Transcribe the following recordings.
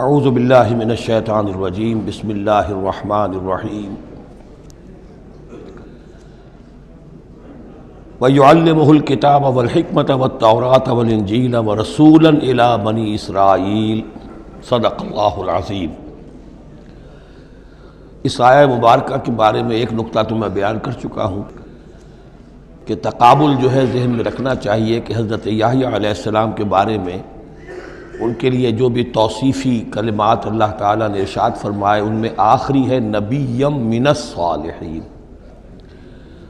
اعوذ باللہ من الشیطان الرجیم بسم اللہ الرحمن الرحیم وَيُعَلِّمُهُ الْكِتَابَ وَالْحِكْمَةَ وَالتَّوْرَاةَ وَالْإِنْجِيلَ وَرَسُولًا إِلَى بَنِي إِسْرَائِيلَ صدق اللہ العظیم۔ اس آیہ مبارکہ کے بارے میں ایک نقطہ تو میں بیان کر چکا ہوں کہ تقابل جو ہے ذہن میں رکھنا چاہیے کہ حضرت یحییٰ علیہ السلام کے بارے میں ان کے لیے جو بھی توصیفی کلمات اللہ تعالیٰ نے ارشاد فرمائے ان میں آخری ہے نبیم من الصالحین،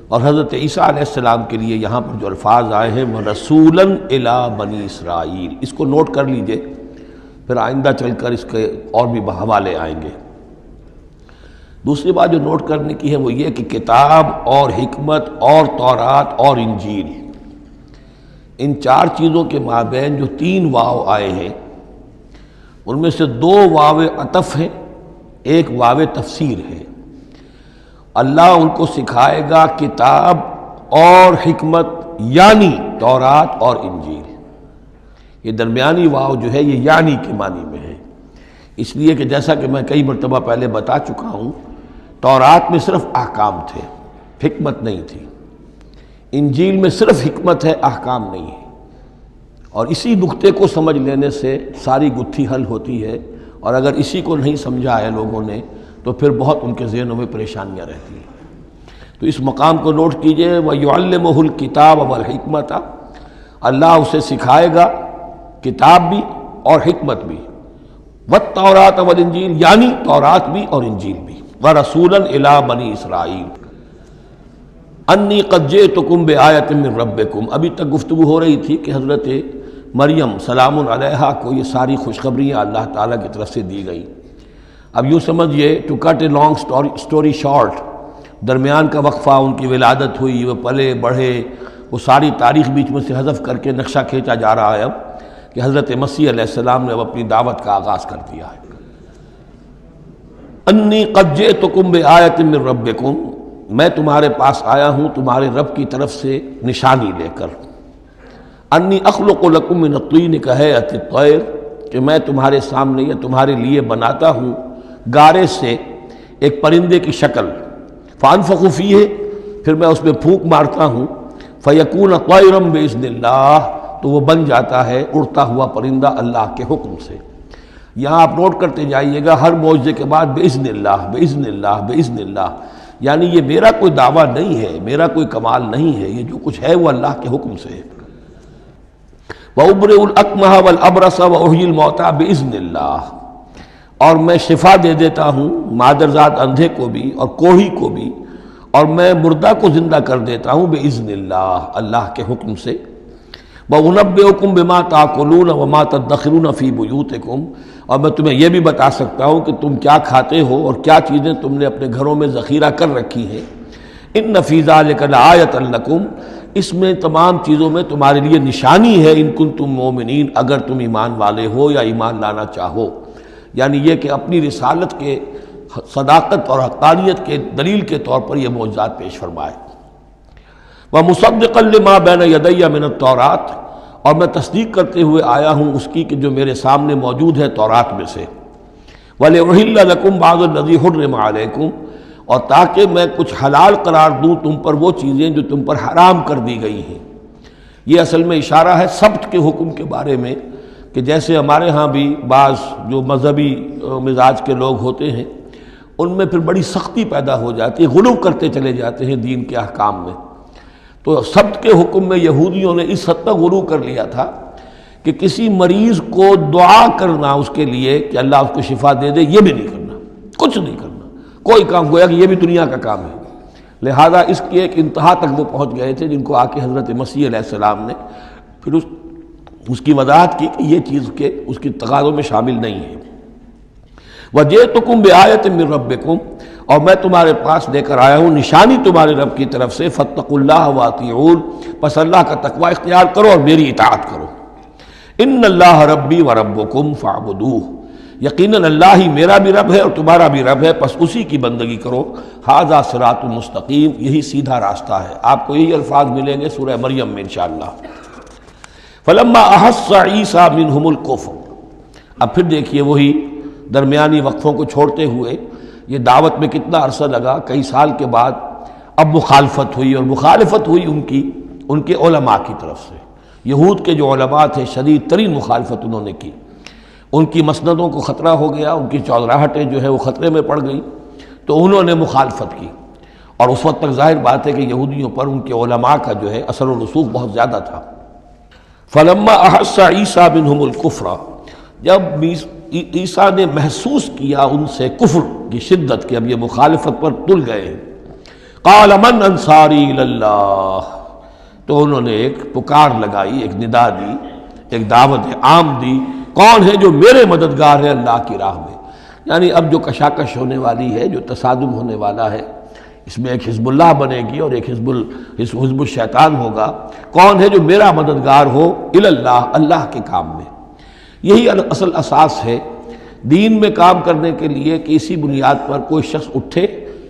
اور حضرت عیسیٰ علیہ السلام کے لیے یہاں پر جو الفاظ آئے ہیں وہ رسولاً الی بنی اسرائیل، اس کو نوٹ کر لیجئے، پھر آئندہ چل کر اس کے اور بھی حوالے آئیں گے۔ دوسری بات جو نوٹ کرنے کی ہے وہ یہ کہ کتاب اور حکمت اور تورات اور انجیل، ان چار چیزوں کے مابین جو تین واو آئے ہیں ان میں سے دو واو عطف ہیں، ایک واو تفسیر ہے۔ اللہ ان کو سکھائے گا کتاب اور حکمت، یعنی تورات اور انجیل۔ یہ درمیانی واو جو ہے یہ یعنی کے معنی میں ہے، اس لیے کہ جیسا کہ میں کئی مرتبہ پہلے بتا چکا ہوں، تورات میں صرف احکام تھے، حکمت نہیں تھی۔ انجیل میں صرف حکمت ہے، احکام نہیں ہے، اور اسی نقطے کو سمجھ لینے سے ساری گتھی حل ہوتی ہے، اور اگر اسی کو نہیں سمجھا ہے لوگوں نے تو پھر بہت ان کے ذہنوں میں پریشانیاں رہتی ہیں۔ تو اس مقام کو نوٹ کیجئے، وَيُعَلِّمُهُ الْكِتَابَ وَالْحِكْمَةَ، اللہ اسے سکھائے گا کتاب بھی اور حکمت بھی، وَالتَّوْرَاةَ وَالْإِنْجِيلَ، یعنی تورات بھی اور انجیل بھی، وَرَسُولًا إِلَىٰ بَنِي إِسْرَائِيلَ انی قد جئتکم بآیۃ من ربکم۔ ابھی تک گفتگو ہو رہی تھی کہ حضرت مریم سلام علیہا کو یہ ساری خوشخبریاں اللہ تعالیٰ کی طرف سے دی گئیں۔ اب یوں سمجھیے، to cut a long story short, درمیان کا وقفہ، ان کی ولادت ہوئی، وہ پلے بڑھے، وہ ساری تاریخ بیچ میں سے حذف کر کے نقشہ کھینچا جا رہا ہے اب کہ حضرت مسیح علیہ السلام نے اب اپنی دعوت کا آغاز کر دیا ہے۔ انی قد جئتکم بآیۃ من ربکم، میں تمہارے پاس آیا ہوں تمہارے رب کی طرف سے نشانی لے کر۔ انی اخلق لکم من الطین کہیئۃ الطیر، کہ میں تمہارے سامنے یا تمہارے لیے بناتا ہوں گارے سے ایک پرندے کی شکل، فانفخ فیہ، پھر میں اس میں پھونک مارتا ہوں، فیکون طیرا باذن اللہ، تو وہ بن جاتا ہے اڑتا ہوا پرندہ اللہ کے حکم سے۔ یہاں آپ نوٹ کرتے جائیے گا، ہر معجزے کے بعد باذن اللہ باذن اللہ باذن اللہ، یعنی یہ میرا کوئی دعویٰ نہیں ہے، میرا کوئی کمال نہیں ہے، یہ جو کچھ ہے وہ اللہ کے حکم سے ہے۔ وَأُبْرِئُ الْأَكْمَحَ وَالْأَبْرَصَ وَأُحْيِي الْمَوْتَىٰ بِإِذْنِ اللَّهِ، اور میں شفا دے دیتا ہوں مادرزاد اندھے کو بھی اور کوڑھی کو بھی، اور میں مردہ کو زندہ کر دیتا ہوں بِإِذْنِ اللَّهِ، اللہ کے حکم سے۔ وَأُنَبِّئُكُم بِمَا تَأْكُلُونَ وَمَا تَدَّخِرُونَ فِي بُيُوتِكُمْ، اور میں تمہیں یہ بھی بتا سکتا ہوں کہ تم کیا کھاتے ہو اور کیا چیزیں تم نے اپنے گھروں میں ذخیرہ کر رکھی ہیں۔ ان فی ذلک لآیۃ لکم، اس میں تمام چیزوں میں تمہارے لیے نشانی ہے، ان کنتم مومنین، اگر تم ایمان والے ہو یا ایمان لانا چاہو، یعنی یہ کہ اپنی رسالت کے صداقت اور حقانیت کے دلیل کے طور پر یہ معجزات پیش فرمائے۔ وَمُصَدِّقًا لِمَا بَيْنَ يَدَيَّ مِنَ التَّوْرَاةِ، اور میں تصدیق کرتے ہوئے آیا ہوں اس کی کہ جو میرے سامنے موجود ہے تورات میں سے۔ وَلِأُحِلَّ لَكُمْ بَعْضَ الَّذِي حُرِّمَ عَلَيْكُمْ، اور تاکہ میں کچھ حلال قرار دوں تم پر وہ چیزیں جو تم پر حرام کر دی گئی ہیں۔ یہ اصل میں اشارہ ہے سبت کے حکم کے بارے میں، کہ جیسے ہمارے ہاں بھی بعض جو مذہبی مزاج کے لوگ ہوتے ہیں ان میں پھر بڑی سختی پیدا ہو جاتی ہے، غلو کرتے چلے جاتے ہیں دین کے احکام میں۔ تو سبت کے حکم میں یہودیوں نے اس حد تک غلو کر لیا تھا کہ کسی مریض کو دعا کرنا اس کے لیے کہ اللہ اس کو شفا دے دے، یہ بھی نہیں کرنا، کچھ نہیں کرنا، کوئی کام، گویا کہ یہ بھی دنیا کا کام ہے۔ لہذا اس کی ایک انتہا تک وہ پہنچ گئے تھے جن کو آ کے حضرت مسیح علیہ السلام نے پھر اس کی وضاحت کی کہ یہ چیز کے اس کی تقاضوں میں شامل نہیں ہے۔ وَجِئْتُكُم بِآیَةٍ مِّن رَبِّكُمْ، اور میں تمہارے پاس لے کر آیا ہوں نشانی تمہارے رب کی طرف سے، فَاتَّقُوا اللَّهَ وَأَطِیعُونِ، پس اللہ کا تقوی اختیار کرو اور میری اطاعت کرو۔ ان اللہ ربی وربکم فاعبدوہ، یقیناً اللہ ہی میرا بھی رب ہے اور تمہارا بھی رب ہے، پس اسی کی بندگی کرو۔ ھذا صراط مستقیم، یہی سیدھا راستہ ہے۔ آپ کو یہی الفاظ ملیں گے سورہ مریم میں انشاءاللہ۔ فلما احس عیسیٰ منہم الکفر، اب پھر دیکھیے وہی درمیانی وقفوں کو چھوڑتے ہوئے یہ دعوت میں کتنا عرصہ لگا، کئی سال کے بعد اب مخالفت ہوئی، اور مخالفت ہوئی ان کے علماء کی طرف سے۔ یہود کے جو علماء تھے شدید ترین مخالفت انہوں نے کی، ان کی مسندوں کو خطرہ ہو گیا، ان کی چودراہٹیں جو ہے وہ خطرے میں پڑ گئی، تو انہوں نے مخالفت کی۔ اور اس وقت تک ظاہر بات ہے کہ یہودیوں پر ان کے علماء کا جو ہے اثر و رسوخ بہت زیادہ تھا۔ فلما احس عیسیٰ منہم الکفر، جب عیسیٰ نے محسوس کیا ان سے کفر کی شدت کہ اب یہ مخالفت پر تل گئے ہیں، قال من انصاری الی اللہ، تو انہوں نے ایک پکار لگائی، ایک ندا دی، ایک دعوت عام دی، کون ہے جو میرے مددگار ہے اللہ کی راہ میں؟ یعنی اب جو کشاکش ہونے والی ہے، جو تصادم ہونے والا ہے، اس میں ایک حزب اللہ بنے گی اور ایک حزب الشیطان ہوگا، کون ہے جو میرا مددگار ہو الی اللہ، اللہ کے کام میں۔ یہی اصل اساس ہے دین میں کام کرنے کے لیے کہ اسی بنیاد پر کوئی شخص اٹھے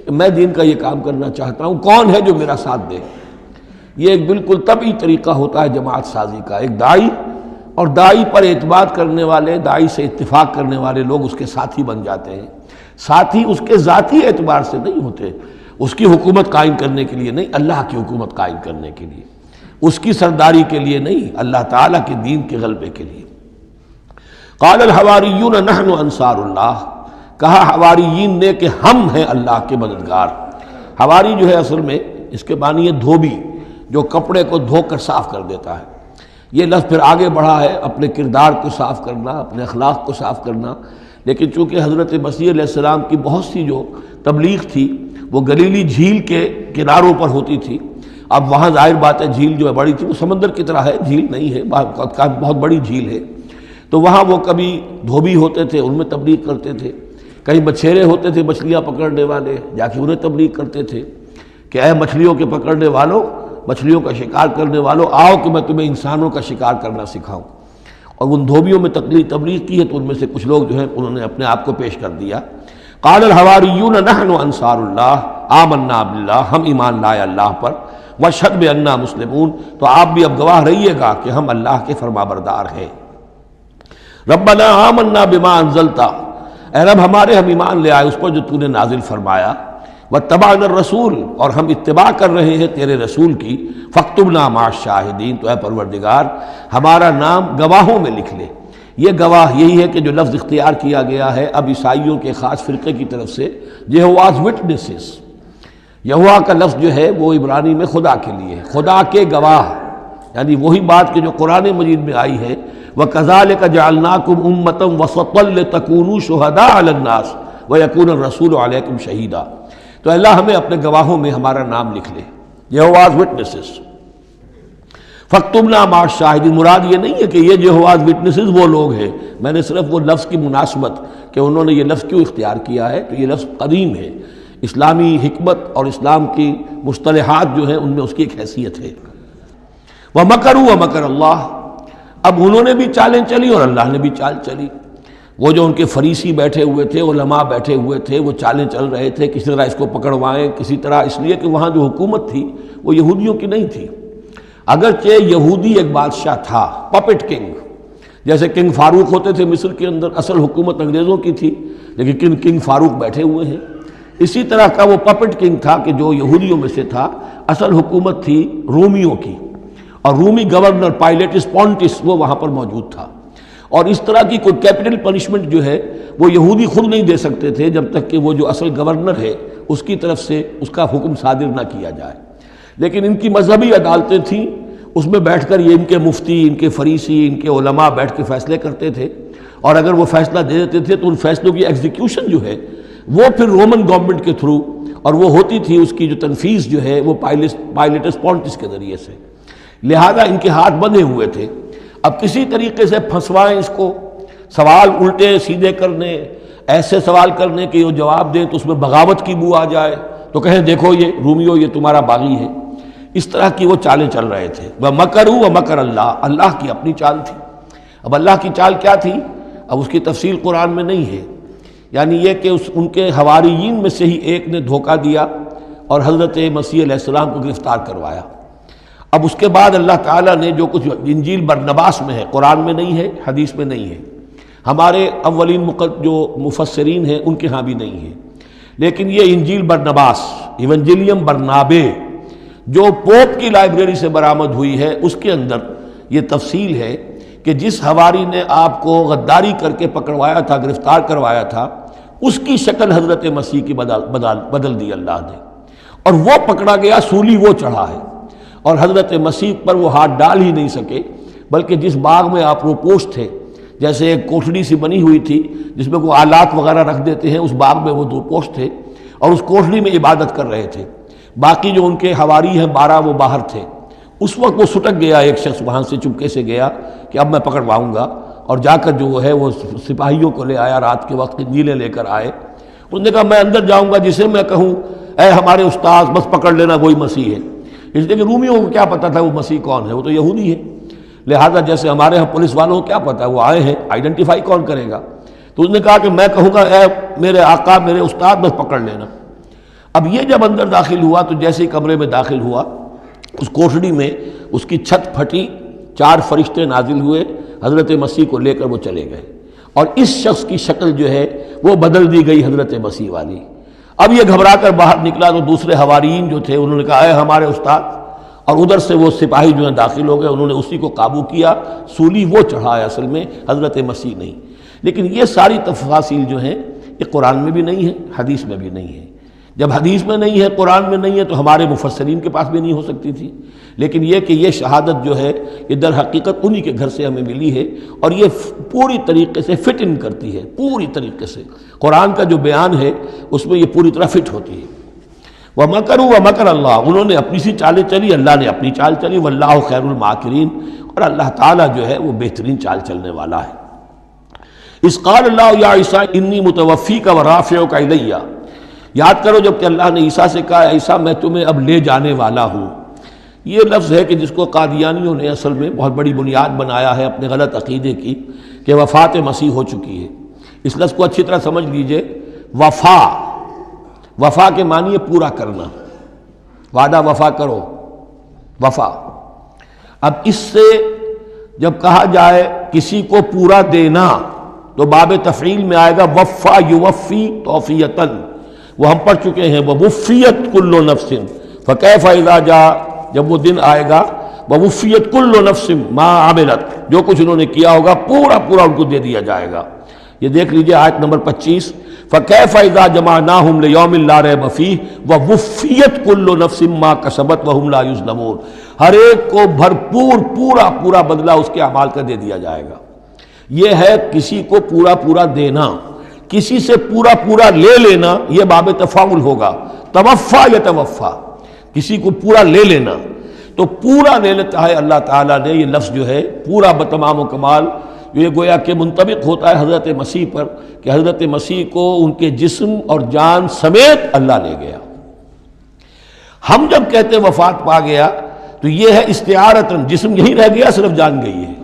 کہ میں دین کا یہ کام کرنا چاہتا ہوں، کون ہے جو میرا ساتھ دے۔ یہ ایک بالکل طبعی طریقہ ہوتا ہے جماعت سازی کا، ایک داعی اور داعی پر اعتماد کرنے والے، داعی سے اتفاق کرنے والے لوگ اس کے ساتھی بن جاتے ہیں۔ ساتھی اس کے ذاتی اعتبار سے نہیں ہوتے، اس کی حکومت قائم کرنے کے لیے نہیں، اللہ کی حکومت قائم کرنے کے لیے، اس کی سرداری کے لیے نہیں، اللہ تعالیٰ کے دین کے غلبے کے لیے۔ قال الحواریون نحن انصار اللہ، کہا حواریین نے کہ ہم ہیں اللہ کے مددگار۔ حواری جو ہے اصل میں اس کے معنی ہے دھوبی، جو کپڑے کو دھو کر صاف کر دیتا ہے۔ یہ لفظ پھر آگے بڑھا ہے اپنے کردار کو صاف کرنا، اپنے اخلاق کو صاف کرنا، لیکن چونکہ حضرت مسیح علیہ السلام کی بہت سی جو تبلیغ تھی وہ گلیلی جھیل کے کناروں پر ہوتی تھی۔ اب وہاں ظاہر بات ہے جھیل جو ہے بڑی تھی، وہ سمندر کی طرح ہے، جھیل نہیں ہے، بہت بڑی جھیل ہے، تو وہاں وہ کبھی دھوبی ہوتے تھے، ان میں تبلیغ کرتے تھے، کہیں مچھیرے ہوتے تھے مچھلیاں پکڑنے والے، جا کے انہیں تبلیغ کرتے تھے کہ اے مچھلیوں کے پکڑنے والوں، مچھلیوں کا شکار کرنے والوں، آؤ کہ میں تمہیں انسانوں کا شکار کرنا سکھاؤں۔ اور ان دھوبیوں میں تبلیغ کی ہے، تو ان میں سے کچھ لوگ جو ہیں انہوں نے اپنے آپ کو پیش کر دیا۔ قال الحواریون نحن انصار اللہ آمنا باللہ، ہم ایمان لائے اللہ پر، واشہد بأننا مسلمون، تو آپ بھی اب گواہ رہیے گا کہ ہم اللہ کے فرما بردار ہیں۔ ربنا آمنا بما انزلت، اے رب ہمارے ہم ایمان لے آئے اس پر جو تو نے نازل فرمایا، واتبعنا الرسول، اور ہم اتباع کر رہے ہیں تیرے رسول کی، فاکتبنا مع الشاہدین، تو اے پروردگار ہمارا نام گواہوں میں لکھ لے۔ یہ گواہ یہی ہے کہ جو لفظ اختیار کیا گیا ہے اب عیسائیوں کے خاص فرقے کی طرف سے، یہواز وٹنسز۔ یہوا کا لفظ جو ہے وہ عبرانی میں خدا کے لیے ہے، خدا کے گواہ، یعنی وہی بات کہ جو قرآن مجید میں آئی ہے، وَكَذَلِكَ جَعَلْنَاكُمْ أُمَّةً وَسَطًا لِتَكُونُوا شُهَدَاءَ عَلَى النَّاسِ وَيَكُونَ الرَّسُولُ عَلَيْكُمْ شَهِيدًا۔ تو اللہ ہمیں اپنے گواہوں میں ہمارا نام لکھ لے، یہواز وٹنسز۔ فَاكْتُبْنَا مَعَ الشَّاهِدِينَ، مراد یہ نہیں ہے کہ یہ یہواز وٹنسز وہ لوگ ہیں، میں نے صرف وہ لفظ کی مناسبت کہ انہوں نے یہ لفظ کیوں اختیار کیا ہے، تو یہ لفظ قدیم ہے، اسلامی حکمت اور اسلام کی مصطلحات جو ہیں ان میں اس کی ایک حیثیت ہے۔ وَمَكَرُوا وَمَكَرَ اللَّهُ، اب انہوں نے بھی چالیں چلی اور اللہ نے بھی چال چلی۔ وہ جو ان کے فریسی بیٹھے ہوئے تھے، علماء بیٹھے ہوئے تھے، وہ چالیں چل رہے تھے کسی طرح اس کو پکڑوائیں، کسی طرح، اس لیے کہ وہاں جو حکومت تھی وہ یہودیوں کی نہیں تھی۔ اگرچہ یہودی ایک بادشاہ تھا، پپٹ کنگ، جیسے کنگ فاروق ہوتے تھے مصر کے اندر، اصل حکومت انگریزوں کی تھی لیکن کنگ فاروق بیٹھے ہوئے ہیں، اسی طرح کا وہ پپٹ کنگ تھا کہ جو یہودیوں میں سے تھا، اصل حکومت تھی رومیوں کی، اور رومی گورنر پائلیٹس پونٹس وہ وہاں پر موجود تھا، اور اس طرح کی کوئی کیپٹل پنشمنٹ جو ہے وہ یہودی خود نہیں دے سکتے تھے جب تک کہ وہ جو اصل گورنر ہے اس کی طرف سے اس کا حکم صادر نہ کیا جائے۔ لیکن ان کی مذہبی عدالتیں تھیں، اس میں بیٹھ کر یہ ان کے مفتی، ان کے فریسی، ان کے علماء بیٹھ کے فیصلے کرتے تھے، اور اگر وہ فیصلہ دے دیتے تھے تو ان فیصلوں کی ایگزیکیوشن جو ہے وہ پھر رومن گورنمنٹ کے تھرو، اور وہ ہوتی تھی اس کی جو تنفیذ جو ہے وہ پائلیٹس پونٹس کے ذریعے سے، لہذا ان کے ہاتھ بندھے ہوئے تھے۔ اب کسی طریقے سے پھنسوائیں اس کو، سوال الٹے سیدھے کرنے، ایسے سوال کرنے کہ وہ جواب دیں تو اس میں بغاوت کی بو آ جائے، تو کہیں دیکھو یہ رومیو یہ تمہارا باغی ہے، اس طرح کی وہ چالیں چل رہے تھے۔ وَمَكَرُوا وَمَكَرَ اللَّهُ، اللہ کی اپنی چال تھی۔ اب اللہ کی چال کیا تھی، اب اس کی تفصیل قرآن میں نہیں ہے، یعنی یہ کہ ان کے حواریین میں سے ہی ایک نے دھوکہ دیا اور حضرت مسیح علیہ السلام کو گرفتار کروایا۔ اب اس کے بعد اللہ تعالیٰ نے جو کچھ انجیل برنباس میں ہے، قرآن میں نہیں ہے، حدیث میں نہیں ہے، ہمارے اولین جو مفسرین ہیں ان کے ہاں بھی نہیں ہے، لیکن یہ انجیل برنباس، ایونجیلیم برنابے، جو پوپ کی لائبریری سے برآمد ہوئی ہے، اس کے اندر یہ تفصیل ہے کہ جس حواری نے آپ کو غداری کر کے پکڑوایا تھا، گرفتار کروایا تھا، اس کی شکل حضرت مسیح کی بدل دی اللہ نے، اور وہ پکڑا گیا، سولی وہ چڑھا ہے، اور حضرت مسیح پر وہ ہاتھ ڈال ہی نہیں سکے، بلکہ جس باغ میں آپ روپوش تھے، جیسے ایک کوٹھڑی سی بنی ہوئی تھی جس میں کوئی آلات وغیرہ رکھ دیتے ہیں، اس باغ میں وہ روپوش تھے اور اس کوٹھڑی میں عبادت کر رہے تھے، باقی جو ان کے حواری ہیں 12 وہ باہر تھے۔ اس وقت وہ سٹک گیا، ایک شخص وہاں سے چپکے سے گیا کہ اب میں پکڑواؤں گا، اور جا کر جو ہے وہ سپاہیوں کو لے آیا، رات کے وقت نیلے لے کر آئے، اس نے کہا میں اندر جاؤں گا، جسے میں کہوں اے ہمارے استاذ بس پکڑ لینا وہی مسیح ہے، اس لیے کہ رومیوں کو کیا پتا تھا وہ مسیح کون ہے، وہ تو یہودی ہے، لہذا جیسے ہمارے ہاں پولیس والوں کو کیا پتا ہے وہ آئے ہیں، آئیڈینٹیفائی کون کرے گا، تو اس نے کہا کہ میں کہوں گا اے میرے آقا میرے استاد بس پکڑ لینا۔ اب یہ جب اندر داخل ہوا تو جیسے ہی کمرے میں داخل ہوا، اس کوٹھڑی میں اس کی چھت پھٹی، 4 فرشتے نازل ہوئے، حضرت مسیح کو لے کر وہ چلے گئے، اور اس شخص کی شکل جو ہے وہ بدل دی گئی حضرت مسیح والی۔ اب یہ گھبرا کر باہر نکلا تو دوسرے حواریین جو تھے انہوں نے کہا اے ہمارے استاد، اور ادھر سے وہ سپاہی جو ہیں داخل ہو گئے، انہوں نے اسی کو قابو کیا، سولی وہ چڑھا ہے اصل میں، حضرت مسیح نہیں۔ لیکن یہ ساری تفاصیل جو ہیں یہ قرآن میں بھی نہیں ہے، حدیث میں بھی نہیں ہے۔ جب حدیث میں نہیں ہے، قرآن میں نہیں ہے، تو ہمارے مفسرین کے پاس بھی نہیں ہو سکتی تھی، لیکن یہ کہ یہ شہادت جو ہے یہ در حقیقت انہی کے گھر سے ہمیں ملی ہے، اور یہ پوری طریقے سے فٹ ان کرتی ہے، پوری طریقے سے قرآن کا جو بیان ہے اس میں یہ پوری طرح فٹ ہوتی ہے۔ وَمَكَرُوا وَمَكَرَ اللَّهُ، انہوں نے اپنی سی چالیں چلی، اللہ نے اپنی چال چلی، وَاللَّهُ خَيْرُ الْمَاكِرِينَ، اور اللہ تعالیٰ جو ہے وہ بہترین چال چلنے والا ہے۔ اِذْ قَالَ اللَّهُ يَا عِيسَىٰ إِنِّي مُتَوَفِّيكَ وَرَافِعُكَ إِلَيَّ، یاد کرو جب کہ اللہ نے عیسیٰ سے کہا عیسیٰ میں تمہیں اب لے جانے والا ہوں۔ یہ لفظ ہے کہ جس کو قادیانیوں نے اصل میں بہت بڑی بنیاد بنایا ہے اپنے غلط عقیدے کی، کہ وفات مسیح ہو چکی ہے۔ اس لفظ کو اچھی طرح سمجھ لیجئے، وفا کے معنی ہے پورا کرنا، وعدہ وفا کرو، وفا۔ اب اس سے جب کہا جائے کسی کو پورا دینا تو باب تفعیل میں آئے گا وفا یوفی توفیتاً، وہ ہم پڑھ چکے ہیں، ووفیت کل نفس فکیف اذا جاء، جب وہ دن آئے گا ووفیت کل نفس ما عملت، جو کچھ انہوں نے کیا ہوگا پورا پورا ان کو دے دیا جائے گا۔ یہ دیکھ لیجئے آیت نمبر 25، فَكَيْفَ إِذَا جَمَعْنَاهُمْ لِيَوْمٍ لَا رَيْبَ فِيهِ وَوُفِّيَتْ كُلُّ نَفْسٍ مَا كَسَبَتْ وَهُمْ لَا يُظْلَمُونَ، ہر ایک کو بھرپور پورا بدلہ اس کے اعمال کا دے دیا جائے گا۔ یہ ہے کسی کو پورا دینا، کسی سے پورا لے لینا، یہ باب تفاعل ہوگا، توفا یا توفا، کسی کو پورا لے لینا، تو پورا لے لیتا ہے اللہ تعالیٰ نے۔ یہ لفظ جو ہے پورا بتمام و کمال، یہ گویا کہ منطبق ہوتا ہے حضرت مسیح پر، کہ حضرت مسیح کو ان کے جسم اور جان سمیت اللہ لے گیا۔ ہم جب کہتے ہیں وفات پا گیا تو یہ ہے استعارتاً، جسم یہی رہ گیا صرف جان گئی ہے،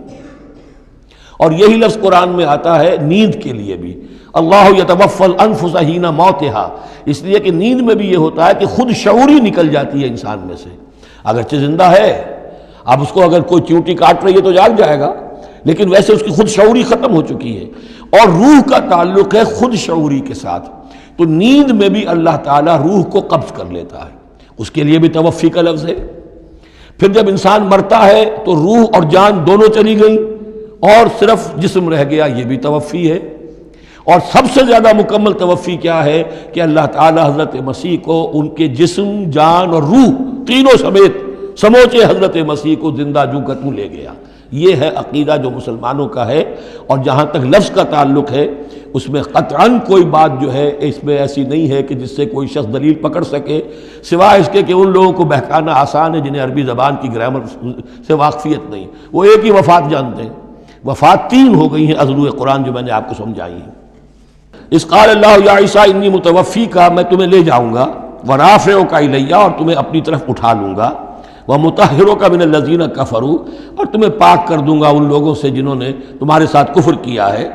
اور یہی لفظ قرآن میں آتا ہے نیند کے لیے بھی، اللہ یتوفی الانفس حین موتها، اس لیے کہ نیند میں بھی یہ ہوتا ہے کہ خود شعوری نکل جاتی ہے انسان میں سے، اگرچہ زندہ ہے، اب اس کو اگر کوئی چیونٹی کاٹ رہی ہے تو جاگ جائے گا، لیکن ویسے اس کی خود شعوری ختم ہو چکی ہے، اور روح کا تعلق ہے خود شعوری کے ساتھ، تو نیند میں بھی اللہ تعالیٰ روح کو قبض کر لیتا ہے، اس کے لیے بھی توفی کا لفظ ہے۔ پھر جب انسان مرتا ہے تو روح اور جان دونوں چلی گئیں اور صرف جسم رہ گیا، یہ بھی توفی ہے۔ اور سب سے زیادہ مکمل توفی کیا ہے کہ اللہ تعالیٰ حضرت مسیح کو ان کے جسم، جان اور روح تینوں سمیت سموچے حضرت مسیح کو زندہ جو کا توں لے گیا۔ یہ ہے عقیدہ جو مسلمانوں کا ہے، اور جہاں تک لفظ کا تعلق ہے اس میں قطعاً کوئی بات جو ہے اس میں ایسی نہیں ہے کہ جس سے کوئی شخص دلیل پکڑ سکے، سوائے اس کے کہ ان لوگوں کو بہکانا آسان ہے جنہیں عربی زبان کی گرامر سے واقفیت نہیں، وہ ایک ہی وفات جانتے ہیں۔ وفات 3 ہو گئی ہیں اضلوع قرآن جو میں نے آپ کو سمجھائی ہیں۔ اس قال اللہ یا عیسیٰ انی متوفی کا، میں تمہیں لے جاؤں گا، ورافعک الیہ، اور تمہیں اپنی طرف اٹھا لوں گا، ومطہرک من الذین کفروا، اور تمہیں پاک کر دوں گا ان لوگوں سے جنہوں نے تمہارے ساتھ کفر کیا ہے،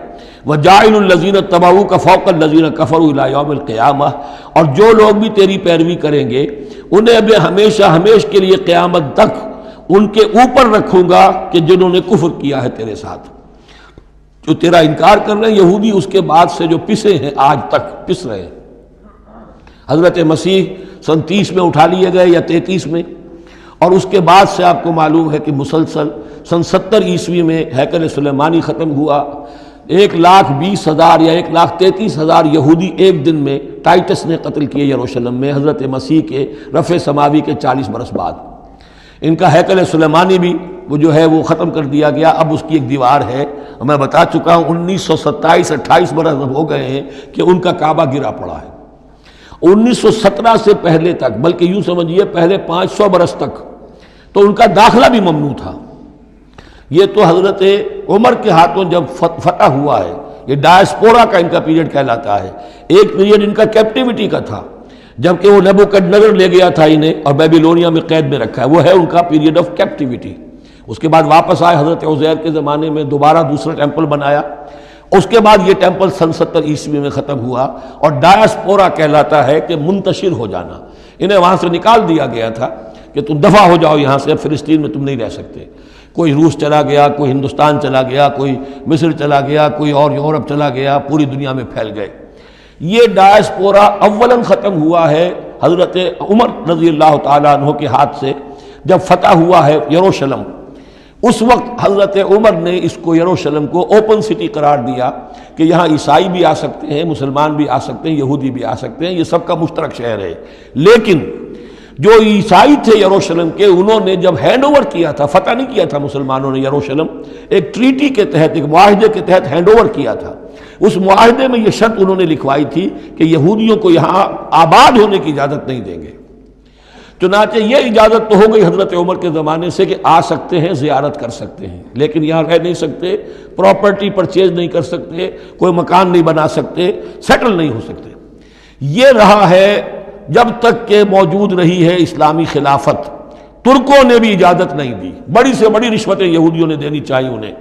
وجاعل الذین اتبعوک فوق الذین کفروا الی یوم القیامہ، اور جو لوگ بھی تیری پیروی کریں گے انہیں اب ہمیشہ کے لیے قیامت تک ان کے اوپر رکھوں گا کہ جنہوں نے کفر کیا ہے تیرے ساتھ۔ جو تیرا انکار کر رہے ہیں یہودی، اس کے بعد سے جو پسے ہیں آج تک پس رہے ہیں۔ حضرت مسیح سن 30 میں اٹھا لیے گئے یا 33 میں، اور اس کے بعد سے آپ کو معلوم ہے کہ مسلسل سن 70 عیسوی میں ہیکل سلیمانی ختم ہوا، 1,20,000 یا 1,33,000 یہودی ایک دن میں ٹائٹس نے قتل کیے یروشلم میں، حضرت مسیح کے رفع سماوی کے 40 برس بعد۔ ان کا ہیکل سلیمانی بھی وہ جو ہے وہ ختم کر دیا گیا، اب اس کی ایک دیوار ہے، میں بتا چکا ہوں 1927-28 برس ہو گئے ہیں کہ ان کا کعبہ گرا پڑا ہے۔ 1917 سے پہلے تک، بلکہ یوں سمجھیے پہلے 500 برس تک تو ان کا داخلہ بھی ممنوع تھا۔ یہ تو حضرت عمر کے ہاتھوں جب فتح ہوا ہے، یہ ڈائسپورا کا ان کا پیریڈ کہلاتا ہے۔ ایک پیریڈ ان کا کیپٹیوٹی کا تھا، جبکہ وہ نیبوکڈنیزر لے گیا تھا انہیں اور بیبیلونیا میں قید میں رکھا ہے، وہ ہے ان کا پیریڈ آف کیپٹیوٹی۔ اس کے بعد واپس آئے حضرت عزیر کے زمانے میں، دوبارہ دوسرا ٹیمپل بنایا، اس کے بعد یہ ٹیمپل سن 70 عیسوی میں ختم ہوا، اور ڈائسپورا کہلاتا ہے کہ منتشر ہو جانا۔ انہیں وہاں سے نکال دیا گیا تھا کہ تم دفع ہو جاؤ یہاں سے، اب فلسطین میں تم نہیں رہ سکتے۔ کوئی روس چلا گیا، کوئی ہندوستان چلا گیا، کوئی مصر چلا گیا، کوئی اور یورپ چلا گیا، پوری دنیا میں پھیل گئے۔ یہ ڈائسپورا اولاً ختم ہوا ہے حضرت عمر رضی اللہ تعالیٰ عنہ کے ہاتھ سے، جب فتح ہوا ہے یروشلم۔ اس وقت حضرت عمر نے اس کو یروشلم کو اوپن سٹی قرار دیا کہ یہاں عیسائی بھی آ سکتے ہیں، مسلمان بھی آ سکتے ہیں، یہودی بھی آ سکتے ہیں، یہ سب کا مشترک شہر ہے۔ لیکن جو عیسائی تھے یروشلم کے، انہوں نے جب ہینڈ اوور کیا تھا، فتح نہیں کیا تھا مسلمانوں نے یروشلم، ایک ٹریٹی کے تحت، ایک معاہدے کے تحت ہینڈ اوور کیا تھا۔ اس معاہدے میں یہ شرط انہوں نے لکھوائی تھی کہ یہودیوں کو یہاں آباد ہونے کی اجازت نہیں دیں گے۔ چنانچہ یہ اجازت تو ہو گئی حضرت عمر کے زمانے سے کہ آ سکتے ہیں، زیارت کر سکتے ہیں، لیکن یہاں رہ نہیں سکتے، پراپرٹی پرچیز نہیں کر سکتے، کوئی مکان نہیں بنا سکتے، سیٹل نہیں ہو سکتے۔ یہ رہا ہے جب تک کہ موجود رہی ہے اسلامی خلافت۔ ترکوں نے بھی اجازت نہیں دی، بڑی سے بڑی رشوتیں یہودیوں نے دینی چاہیے انہیں،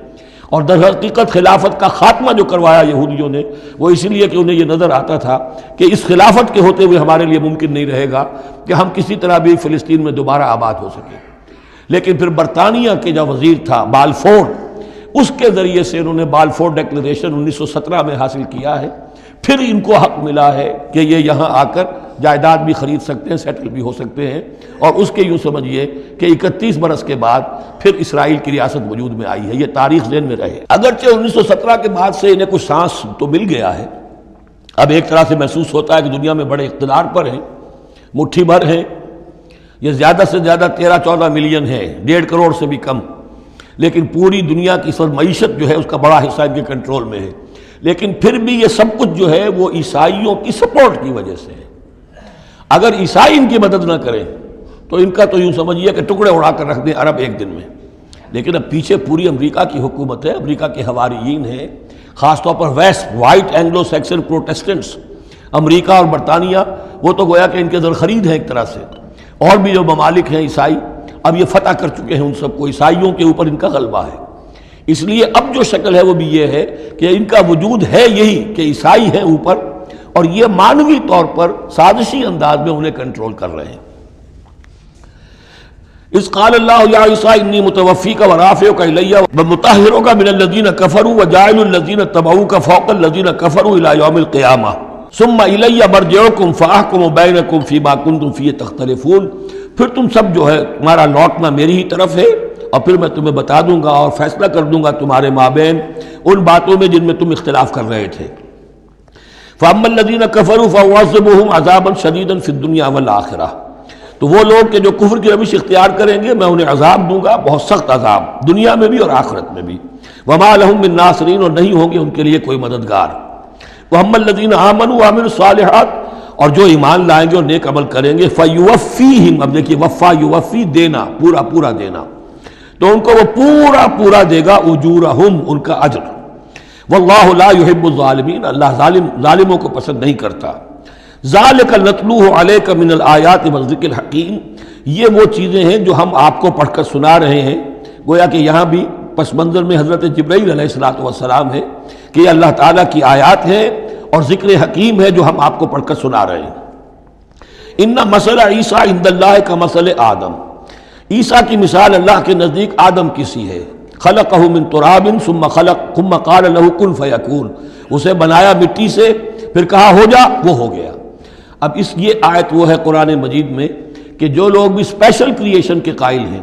اور در حقیقت خلافت کا خاتمہ جو کروایا یہودیوں نے، وہ اس لیے کہ انہیں یہ نظر آتا تھا کہ اس خلافت کے ہوتے ہوئے ہمارے لیے ممکن نہیں رہے گا کہ ہم کسی طرح بھی فلسطین میں دوبارہ آباد ہو سکیں۔ لیکن پھر برطانیہ کے جو وزیر تھا بالفور، اس کے ذریعے سے انہوں نے بالفور ڈیکلریشن 1917 میں حاصل کیا ہے۔ پھر ان کو حق ملا ہے کہ یہ یہاں آ کر جائیداد بھی خرید سکتے ہیں، سیٹل بھی ہو سکتے ہیں، اور اس کے یوں سمجھیے کہ 31 برس کے بعد پھر اسرائیل کی ریاست وجود میں آئی ہے۔ یہ تاریخ ذہن میں رہے۔ اگرچہ 1917 کے بعد سے انہیں کچھ سانس تو مل گیا ہے، اب ایک طرح سے محسوس ہوتا ہے کہ دنیا میں بڑے اقتدار پر ہیں، مٹھی بھر ہیں، یہ زیادہ سے زیادہ 13-14 ملین ہے، 1.5 کروڑ سے بھی کم، لیکن پوری دنیا کی سب معیشت جو ہے اس کا بڑا حصہ ان کے کنٹرول میں ہے۔ لیکن پھر بھی یہ سب کچھ جو ہے وہ عیسائیوں کی سپورٹ کی وجہ سے ہے۔ اگر عیسائی ان کی مدد نہ کریں تو ان کا تو یوں سمجھیے کہ ٹکڑے اڑا کر رکھ دیں عرب ایک دن میں۔ لیکن اب پیچھے پوری امریکہ کی حکومت ہے، امریکہ کے حواریین ہیں، خاص طور پر west white Anglo Saxon Protestants, امریکہ اور برطانیہ، وہ تو گویا کہ ان کے در خرید ہیں ایک طرح سے، اور بھی جو ممالک ہیں عیسائی اب یہ فتح کر چکے ہیں ان سب کو، عیسائیوں کے اوپر ان کا غلبہ ہے۔ اس لیے اب جو شکل ہے وہ بھی یہ ہے کہ ان کا وجود ہے یہی کہ عیسائی ہیں اوپر، اور یہ معنوی طور پر سازشی انداز میں انہیں کنٹرول کر رہے ہیں۔ اذ قال اللہ یا عیسیٰ انی متوفیک ورافعک الی ومطہرک من الذین کفروا وجاعل الذین اتبعوک فوق الذین کفروا الی یوم القیامہ ثم الی مرجعکم فاحکم بینکم فیما کنتم فیہ تختلفون۔ پھر تم سب جو ہے تمہارا لوٹنا میری ہی طرف ہے، اور پھر میں تمہیں بتا دوں گا اور فیصلہ کر دوں گا تمہارے مابین ان باتوں میں جن میں تم اختلاف کر رہے تھے۔ فَأَمَّا الَّذِينَ كَفَرُوا فَأُعَذِّبُهُمْ عَذَابًا شَدِيدًا فِي الدُّنْيَا وَالْآخِرَةِ، تو وہ لوگ کہ جو کفر کی روش اختیار کریں گے میں انہیں عذاب دوں گا، بہت سخت عذاب، دنیا میں بھی اور آخرت میں بھی۔ وَمَا لَهُم مِّن نَاصِرِينَ، اور نہیں ہوں گے ان کے لیے کوئی مددگار۔ وَأَمَّا الَّذِينَ آمَنُوا وَعَمِلُوا الصَّالِحَاتِ، اور جو ایمان لائیں گے اور نیک عمل کریں گے، فَيُوَفِّيهِمْ، اب دیکھیے وفا یوفی دینا، پورا پورا دینا، تو ان کو وہ پورا پورا دے گا، اجورہم، ان کا اجر۔ واللہ لا یحب الظالمین، اللہ ظالموں کو پسند نہیں کرتا۔ ذالک نتلوہ علیک من الآیات والذکر الحکیم، یہ وہ چیزیں ہیں جو ہم آپ کو پڑھ کر سنا رہے ہیں۔ گویا کہ یہاں بھی پس منظر میں حضرت جبرائیل علیہ السلام ہے کہ یہ اللہ تعالیٰ کی آیات ہیں اور ذکر حکیم ہے جو ہم آپ کو پڑھ کر سنا رہے ہیں۔ ان مثل عیسیٰ عند اللہ کا مثل آدم، عیسیٰ کی مثال اللہ کے نزدیک آدم کی سی ہے۔ خلقہ من تراب ثم قال له کن فیکون، اسے بنایا مٹی سے پھر کہا ہو جا، وہ ہو گیا۔ اب یہ آیت وہ ہے قرآن مجید میں کہ جو لوگ بھی اسپیشل کریشن کے قائل ہیں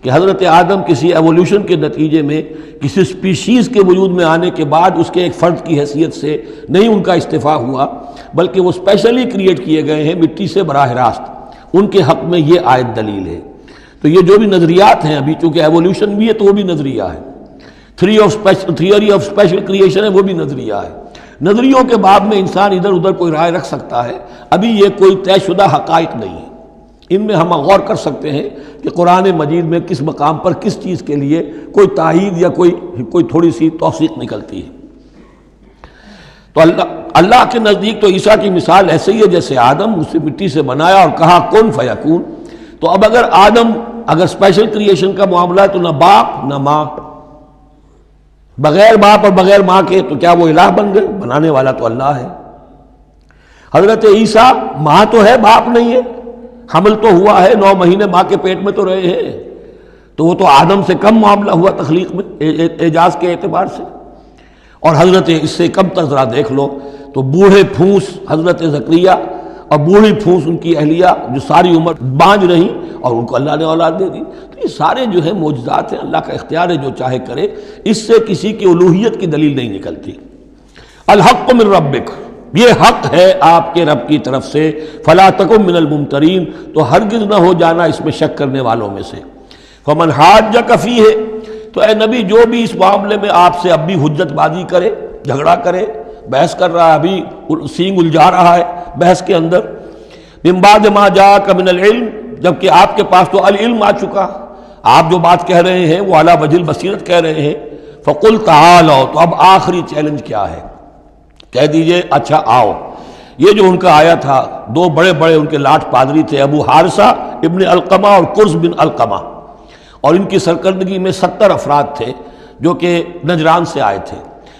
کہ حضرت آدم کسی ایولیوشن کے نتیجے میں کسی اسپیشیز کے وجود میں آنے کے بعد اس کے ایک فرد کی حیثیت سے نہیں ان کا استفاع ہوا، بلکہ وہ اسپیشلی کریٹ کیے گئے ہیں مٹی سے براہ راست، ان کے حق میں یہ آیت دلیل ہے۔ تو یہ جو بھی نظریات ہیں ابھی، چونکہ ایولیوشن بھی ہے تو وہ بھی نظریہ ہے، تھیوری آف اسپیشل کریشن ہے وہ بھی نظریہ ہے۔ نظریوں کے باب میں انسان ادھر ادھر کوئی رائے رکھ سکتا ہے، ابھی یہ کوئی طے شدہ حقائق نہیں ہے۔ ان میں ہم غور کر سکتے ہیں کہ قرآن مجید میں کس مقام پر کس چیز کے لیے کوئی تائید یا کوئی تھوڑی سی توثیق نکلتی ہے۔ تو اللہ کے نزدیک تو عیسیٰ کی مثال ایسے ہی ہے جیسے آدم، اسے مٹی سے بنایا اور کہا کن فیکون۔ تو اب اگر اسپیشل کریشن کا معاملہ ہے تو نہ باپ نہ ماں، بغیر باپ اور بغیر ماں کے تو کیا وہ الہ بن گئے؟ بنانے والا تو اللہ ہے۔ حضرت عیسیٰ ماں تو ہے، باپ نہیں ہے، حمل تو ہوا ہے، 9 مہینے ماں کے پیٹ میں تو رہے ہیں، تو وہ تو آدم سے کم معاملہ ہوا تخلیق میں اعجاز کے اعتبار سے۔ اور حضرت اس سے کم تر ذرا دیکھ لو تو بوڑھے پھونس حضرت زکریا اور بوڑھی پھونس ان کی اہلیہ جو ساری عمر بانجھ رہیں اور ان کو اللہ نے اولاد دے دی۔ تو یہ سارے جو ہے معجزات ہیں، اللہ کا اختیار ہے، جو چاہے کرے، اس سے کسی کی الوہیت کی دلیل نہیں نکلتی۔ الحق من ربک، یہ حق ہے آپ کے رب کی طرف سے، فلا تکن من الممترین، تو ہرگز نہ ہو جانا اس میں شک کرنے والوں میں سے۔ فمن حاجک فیہ، تو اے نبی جو بھی اس معاملے میں آپ سے اب بھی حجت بازی کرے، جھگڑا کرے، بحث کر رہا ہے، ابھی سینگ الجھا رہا ہے بحث کے اندر، من بعد ما جاءک من العلم، جبکہ آپ کے پاس تو العلم آ چکا، آپ جو بات کہہ رہے ہیں وہ علی وجہ البصیرت کہہ رہے ہیں، فقل تعالوا، تو اب آخری چیلنج کیا ہے؟ کہہ دیجئے اچھا آؤ۔ یہ جو ان کا آیا تھا، 2 بڑے بڑے ان کے لاٹ پادری تھے، ابو حارثہ ابن علقمہ اور قرظ بن علقمہ، اور ان کی سرکردگی میں 70 افراد تھے جو کہ نجران سے آئے تھے۔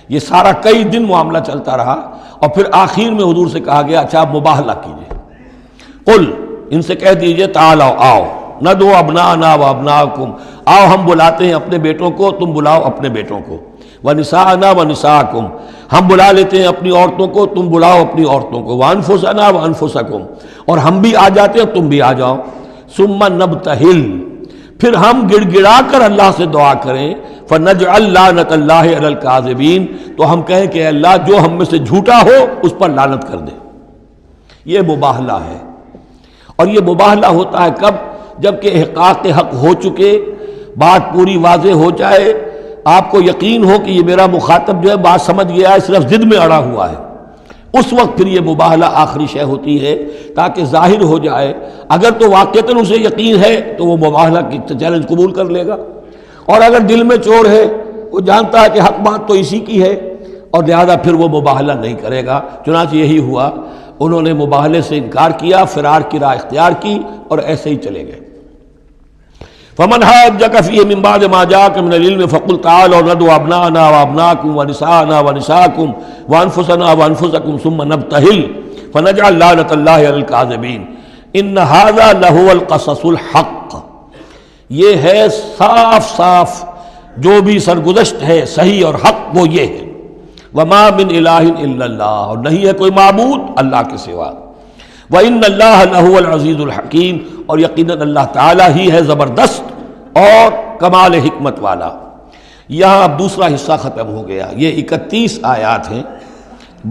یہ سارا کئی دن معاملہ چلتا رہا، اور پھر آخر میں حضور سے کہا گیا اچھا آپ مباہلہ کیجئے، قل، ان سے کہہ دیجئے تعالوا، آؤ، ندعو ابناءنا و ابناءکم، آؤ ہم بلاتے ہیں اپنے بیٹوں کو، تم بلاؤ اپنے بیٹوں کو، ونساءنا ونساءکم، ہم بلا لیتے ہیں اپنی عورتوں کو، تم بلاؤ اپنی عورتوں کو، وانفسنا وانفسکم، اور ہم بھی آ جاتے ہیں تم بھی آ جاؤ، ثم نبتہل، پھر ہم گڑ گڑا کر اللہ سے دعا کریں، فنجعل لعنت اللہ علی الکاذبین، تو ہم کہیں کہ اللہ جو ہم میں سے جھوٹا ہو اس پر لعنت کر دے۔ یہ مباہلہ ہے، اور یہ مباہلہ ہوتا ہے کب؟ جب کہ احقاق حق ہو چکے، بات پوری واضح ہو جائے، آپ کو یقین ہو کہ یہ میرا مخاطب جو ہے بات سمجھ گیا ہے، صرف ضد میں اڑا ہوا ہے، اس وقت پھر یہ مباہلہ آخری شے ہوتی ہے، تاکہ ظاہر ہو جائے۔ اگر تو واقعتاً اسے یقین ہے تو وہ مباہلہ کی چیلنج قبول کر لے گا، اور اگر دل میں چور ہے، وہ جانتا ہے کہ حق بات تو اسی کی ہے، اور لہذا پھر وہ مباہلہ نہیں کرے گا۔ چنانچہ یہی ہوا، انہوں نے مباہلے سے انکار کیا، فرار کی راہ اختیار کی، اور ایسے ہی چلے گئے۔ فمن حاجک فیہ من بعد ما جاءک من العلم فقل تعالوا ندعو ابناءنا وابناءکم ونساءنا ونساءکم وانفسنا وانفسکم ثم نبتہل فنجعل لعنت اللہ علی الکاذبین ان ھذا لہو القصص الحق، یہ ہے صاف صاف جو بھی سرگزشت ہے صحیح اور حق، وہ یہ ہے، وما من الہ الا اللہ، اور نہیں ہے کوئی معبود اللہ کے سوا، وَإِنَّ اللَّهَ لَهُوَ الْعَزِيزُ الْحَكِيمُ، اور یقیناً اللہ تعالیٰ ہی ہے زبردست اور کمال حکمت والا۔ یہاں اب دوسرا حصہ ختم ہو گیا، یہ 31 آیات ہیں،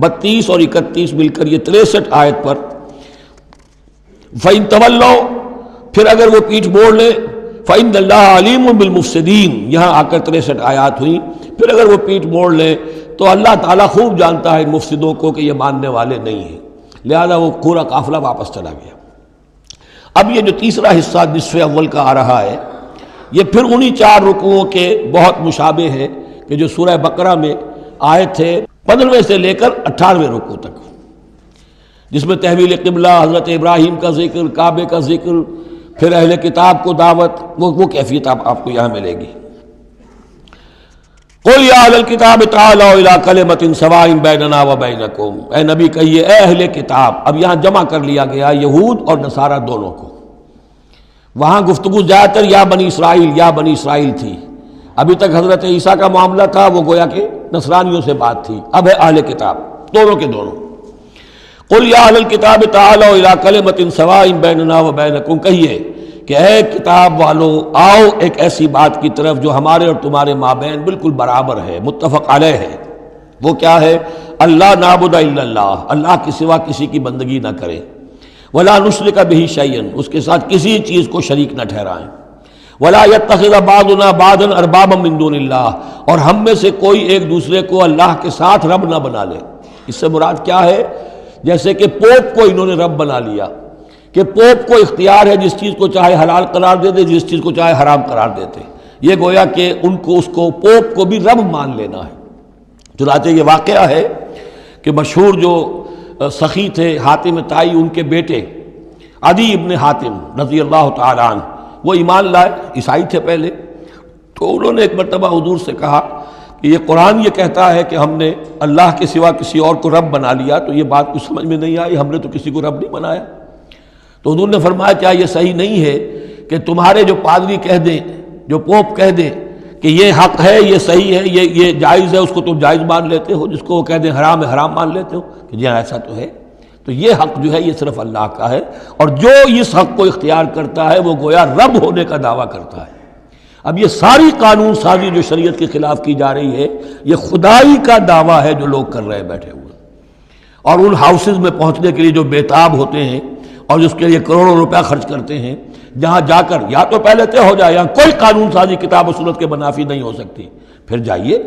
32 اور 31 مل کر یہ 63 آیت پر۔ فَإِن تَوَلَّوْا، پھر اگر وہ پیٹھ موڑ لے، فَإِنَّ اللَّهَ عَلِيمٌ بِالْمُفْسِدِينَ، یہاں آ کر 63 آیات ہوئی، پھر اگر وہ پیٹھ موڑ لے تو اللہ تعالیٰ خوب جانتا ہے ان مفسدوں کو کہ یہ ماننے والے نہیں ہیں، لہذا وہ پورا قافلہ واپس چلا گیا۔ اب یہ جو تیسرا حصہ نصف اول کا آ رہا ہے، یہ پھر انہی 4 رکوعوں کے بہت مشابہ ہے کہ جو سورہ بقرہ میں آئے تھے 15ویں سے لے کر 18ویں رکوع تک، جس میں تحویل قبلہ، حضرت ابراہیم کا ذکر، کعبے کا ذکر، پھر اہل کتاب کو دعوت، وہ کیفیت آپ کو یہاں ملے گی۔ قل یا اہل الکتاب تعالوا الی کلمۃ سواء بیننا و بینکم، اے نبی کہیے اے اہل کتاب، اب یہاں جمع کر لیا گیا یہود اور نصارہ دونوں کو۔ وہاں گفتگو زیادہ تر یا بنی اسرائیل تھی، ابھی تک حضرت عیسیٰ کا معاملہ تھا، وہ گویا کہ نصرانیوں سے بات تھی، اب ہے اہل کتاب، دونوں کے دونوں۔ قل یا اہل الکتاب تعالوا الی کلمۃ سواء بیننا وبینکم، کہیے کہ اے کتاب والو آؤ ایک ایسی بات کی طرف جو ہمارے اور تمہارے مابین بالکل برابر ہے، متفق علیہ ہے۔ وہ کیا ہے؟ اللہ نعبد الا اللہ، اللہ کے سوا کسی کی بندگی نہ کریں، ولا نشرک بہ شیئا، اس کے ساتھ کسی چیز کو شریک نہ ٹھہرائیں، ولا یتخذ بعضنا بعضا اربابا من دون اللہ، اور ہم میں سے کوئی ایک دوسرے کو اللہ کے ساتھ رب نہ بنا لے۔ اس سے مراد کیا ہے؟ جیسے کہ پوپ کو انہوں نے رب بنا لیا، کہ پوپ کو اختیار ہے جس چیز کو چاہے حلال قرار دے دے، جس چیز کو چاہے حرام قرار دیتے، یہ گویا کہ ان کو اس کو پوپ کو بھی رب مان لینا ہے۔ چنانچہ یہ واقعہ ہے کہ مشہور جو سخی تھے حاتم طائی، ان کے بیٹے عدی ابن حاتم رضی اللہ تعالیٰ عنہ، وہ ایمان لائے، عیسائی تھے پہلے، تو انہوں نے ایک مرتبہ حضور سے کہا کہ یہ قرآن یہ کہتا ہے کہ ہم نے اللہ کے سوا کسی اور کو رب بنا لیا، تو یہ بات کچھ سمجھ میں نہیں آئی، ہم نے تو کسی کو رب نہیں بنایا۔ تو حضور نے فرمایا کیا یہ صحیح نہیں ہے کہ تمہارے جو پادری کہہ دیں، جو پوپ کہہ دیں کہ یہ حق ہے، یہ صحیح ہے، یہ جائز ہے، اس کو تم جائز مان لیتے ہو، جس کو وہ کہہ دیں حرام ہے حرام مان لیتے ہو کہ جی ہاں ایسا تو ہے۔ تو یہ حق جو ہے یہ صرف اللہ کا ہے، اور جو اس حق کو اختیار کرتا ہے وہ گویا رب ہونے کا دعویٰ کرتا ہے۔ اب یہ ساری قانون سازی جو شریعت کے خلاف کی جا رہی ہے، یہ خدائی کا دعویٰ ہے جو لوگ کر رہے ہیں بیٹھے ہوئے، اور ان ہاؤسز میں پہنچنے کے لیے جو بےتاب ہوتے ہیں اور جس کے لیے کروڑوں روپیہ خرچ کرتے ہیں، جہاں جا کر یا تو پہلے طے ہو جائے، یہاں کوئی قانون سازی کتاب و سنت کے منافی نہیں ہو سکتی، پھر جائیے،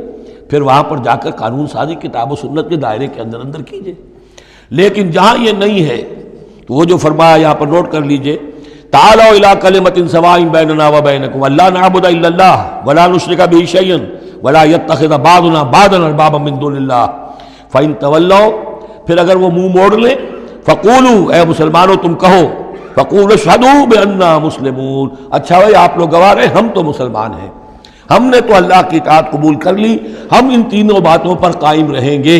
پھر وہاں پر جا کر قانون سازی کتاب و سنت کے دائرے کے اندر اندر کیجیے۔ لیکن جہاں یہ نہیں ہے تو وہ جو فرمایا یہاں پر نوٹ کر لیجئے، تعالوا الی کلمۃ سواء بیننا وبینکم اللہ نعبد الا اللہ ولا نشرک بہ شیئا ولا یتخذ بعضنا بعضا اربابا من دون اللہ فإن تولوا، پھر اگر وہ منہ موڑ لیں، فقولوا، اے مسلمانوں تم کہو، فقولوا اشہدوا بأننا مسلمون، اچھا بھائی آپ لوگ گواہ رہے ہم تو مسلمان ہیں، ہم نے تو اللہ کی اطاعت قبول کر لی، ہم ان تینوں باتوں پر قائم رہیں گے،